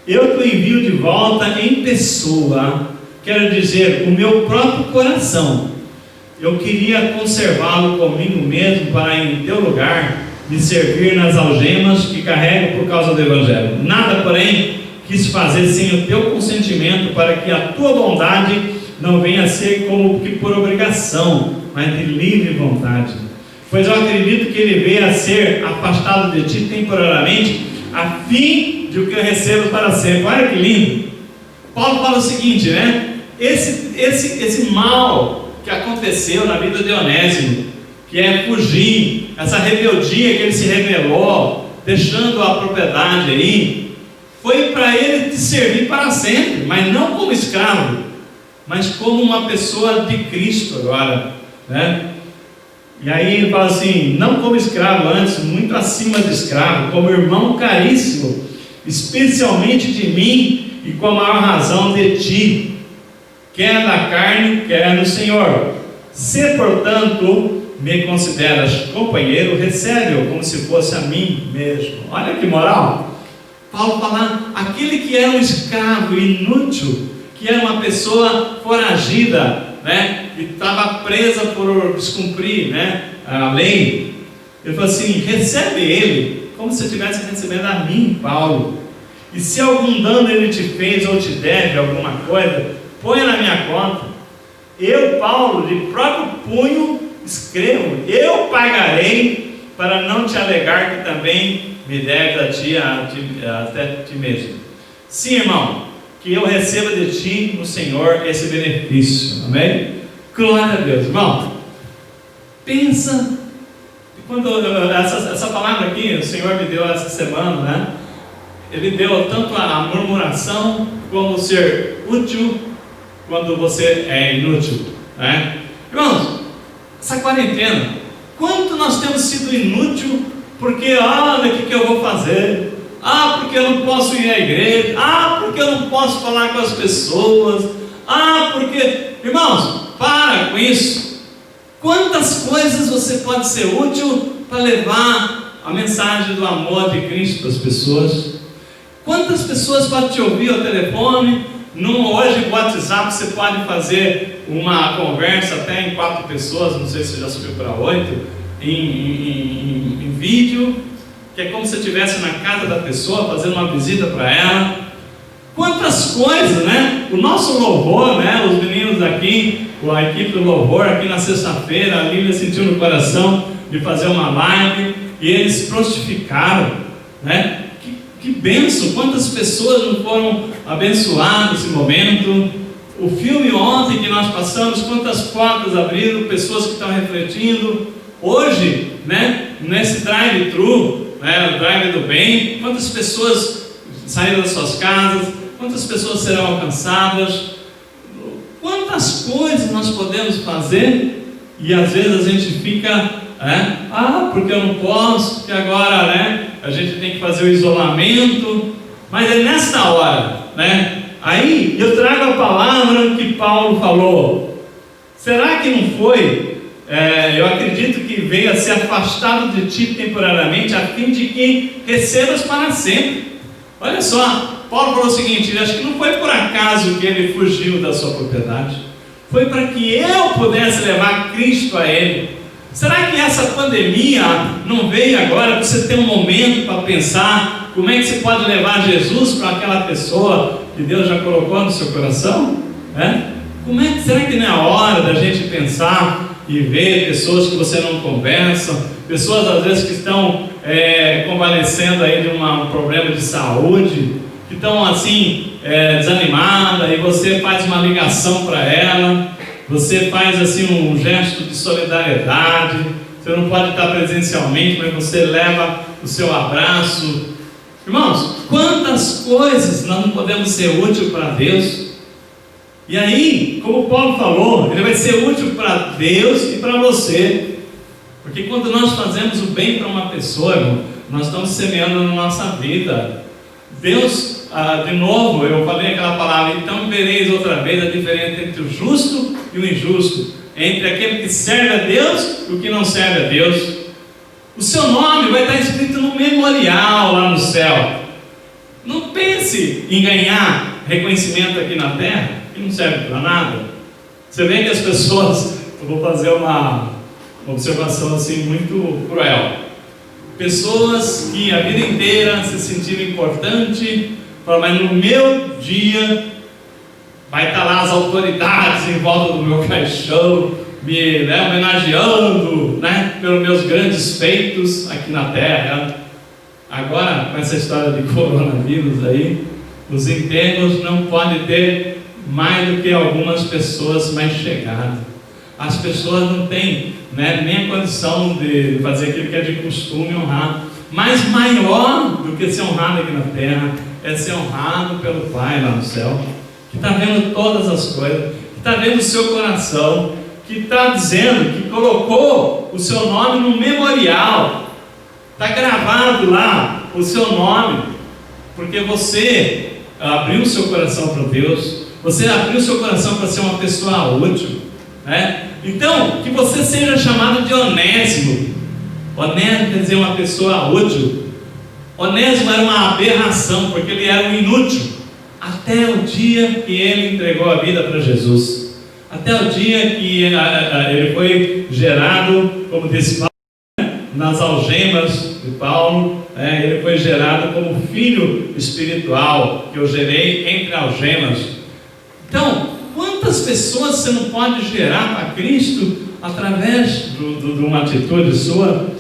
[SPEAKER 1] Eu te envio de volta em pessoa, quero dizer, o meu próprio coração. Eu queria conservá-lo comigo mesmo, para em teu lugar me servir nas algemas que carrego por causa do Evangelho. Nada, porém, quis fazer sem o teu consentimento, para que a tua bondade não venha a ser como que por obrigação, mas de livre vontade. Pois eu acredito que ele veio a ser afastado de ti temporariamente, a fim de que eu receba para sempre. Olha que lindo. Paulo fala o seguinte, né? Esse mal que aconteceu na vida de Onésimo, que é fugir, essa rebeldia que ele se rebelou, deixando a propriedade aí, foi para ele te servir para sempre, mas não como escravo, mas como uma pessoa de Cristo agora, né? E aí ele fala assim: não como escravo antes, muito acima de escravo, como irmão caríssimo, especialmente de mim e com a maior razão de ti, quer da carne, quer no Senhor. Se, portanto, me consideras companheiro, recebe-o como se fosse a mim mesmo. Olha que moral. Paulo fala: aquele que era um escravo inútil, que era uma pessoa foragida, né, que estava presa por descumprir, né, a lei, ele falou assim: recebe ele como se estivesse recebendo a mim, Paulo. E se algum dano ele te fez ou te deve alguma coisa, põe na minha conta. Eu, Paulo, de próprio punho escrevo: eu pagarei, para não te alegar que também me deve até ti mesmo. Sim, irmão, que eu receba de ti no Senhor esse benefício. Amém? Glória a Deus. Irmão, pensa, quando essa palavra aqui o Senhor me deu essa semana, né? Ele deu tanto a murmuração como ser útil quando você é inútil, né? Irmãos, essa quarentena, quanto nós temos sido inútil, porque olha, o que eu vou fazer? Porque eu não posso ir à igreja, porque eu não posso falar com as pessoas, porque... Irmãos, para com isso. Quantas coisas você pode ser útil para levar a mensagem do amor de Cristo para as pessoas? Quantas pessoas podem te ouvir ao telefone? Hoje o WhatsApp você pode fazer uma conversa até em 4 pessoas, não sei se já subiu para 8, em vídeo, que é como se você estivesse na casa da pessoa, fazendo uma visita para ela. Quantas coisas, né? O nosso louvor, né? Os meninos aqui aqui, com a equipe do louvor, aqui na sexta-feira, a Lília sentiu no coração de fazer uma live, e eles prontificaram, né? Que bênção, quantas pessoas não foram abençoadas nesse momento. O filme ontem que nós passamos, quantas portas abriram, pessoas que estão refletindo. Hoje, né, nesse drive-thru, né, o drive do bem, quantas pessoas saíram das suas casas, quantas pessoas serão alcançadas, quantas coisas nós podemos fazer, e às vezes a gente fica, porque eu não posso, porque agora, né, a gente tem que fazer o isolamento. Mas é nesta hora, né, aí eu trago a palavra que Paulo falou. Será que não foi? Eu acredito que veio a ser afastado de ti temporariamente, a fim de que recebas para sempre. Olha só, Paulo falou o seguinte: acho que não foi por acaso que ele fugiu da sua propriedade, foi para que eu pudesse levar Cristo a ele. Será que essa pandemia não veio agora para você ter um momento para pensar como é que você pode levar Jesus para aquela pessoa que Deus já colocou no seu coração? Será que não é a hora da gente pensar e ver pessoas que você não conversa, pessoas às vezes que estão convalescendo aí de um problema de saúde, que estão assim desanimadas, e você faz uma ligação para ela, você faz assim um gesto de solidariedade. Você não pode estar presencialmente, mas você leva o seu abraço. Irmãos, quantas coisas nós não podemos ser útil para Deus. E aí, como Paulo falou, ele vai ser útil para Deus e para você. Porque quando nós fazemos o bem para uma pessoa, irmão, nós estamos semeando na nossa vida. Deus, de novo, eu falei aquela palavra: então vereis outra vez a diferença entre o justo e o injusto, entre aquele que serve a Deus e o que não serve a Deus. O seu nome vai estar escrito no memorial lá no céu. Não pense em ganhar reconhecimento aqui na terra, que não serve para nada. Você vê que as pessoas, eu vou fazer uma observação assim muito cruel, pessoas que a vida inteira se sentiram importante, mas no meu dia vai estar lá as autoridades em volta do meu caixão, me homenageando, pelos meus grandes feitos aqui na terra. Agora, com essa história de coronavírus aí, os enterros não podem ter mais do que algumas pessoas mais chegadas. As pessoas não têm nem a condição de fazer aquilo que é de costume honrar. Mas maior do que ser honrado aqui na terra é ser honrado pelo Pai lá no céu, que está vendo todas as coisas, que está vendo o seu coração, que está dizendo, que colocou o seu nome no memorial. Está gravado lá o seu nome, porque você abriu o seu coração para Deus, você abriu o seu coração para ser uma pessoa útil, Então, que você seja chamado de Onésimo. Onésimo quer dizer uma pessoa útil. Onésimo era uma aberração, porque ele era um inútil, até o dia que ele entregou a vida para Jesus, até o dia que ele foi gerado, como disse Paulo, nas algemas de Paulo, ele foi gerado como filho espiritual, que eu gerei entre algemas. Então, quantas pessoas você não pode gerar para Cristo através de uma atitude sua?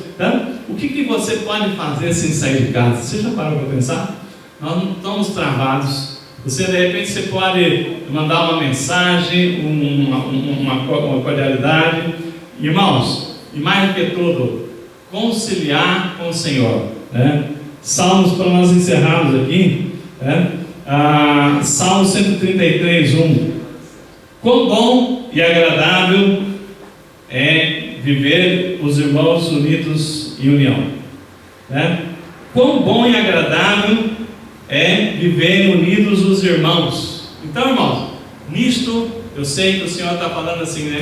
[SPEAKER 1] O que você pode fazer sem sair de casa? Você já parou para pensar? Nós não estamos travados. Você, de repente, você pode mandar uma mensagem, uma cordialidade. Irmãos, e mais do que tudo, conciliar com o Senhor. Salmos, para nós encerrarmos aqui, Salmo 133, 1. Quão bom e agradável é viver os irmãos unidos em união. Quão bom e agradável é viver unidos os irmãos. Então, irmãos, nisto eu sei que o Senhor está falando assim,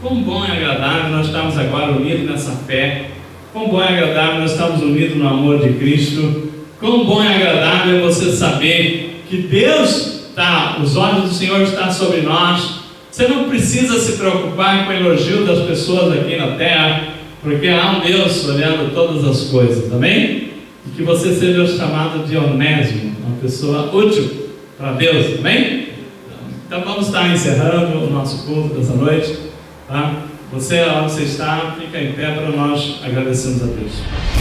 [SPEAKER 1] quão bom e agradável nós estamos agora unidos nessa fé. Quão bom e agradável nós estamos unidos no amor de Cristo. Quão bom e agradável é você saber que Deus está, os olhos do Senhor estão sobre nós. Você não precisa se preocupar com o elogio das pessoas aqui na terra, porque há um Deus olhando todas as coisas, amém? E que você seja chamado de Onésimo, uma pessoa útil para Deus, amém? Então vamos estar encerrando o nosso culto dessa noite. Tá? Você, onde você está, fica em pé para nós agradecermos a Deus.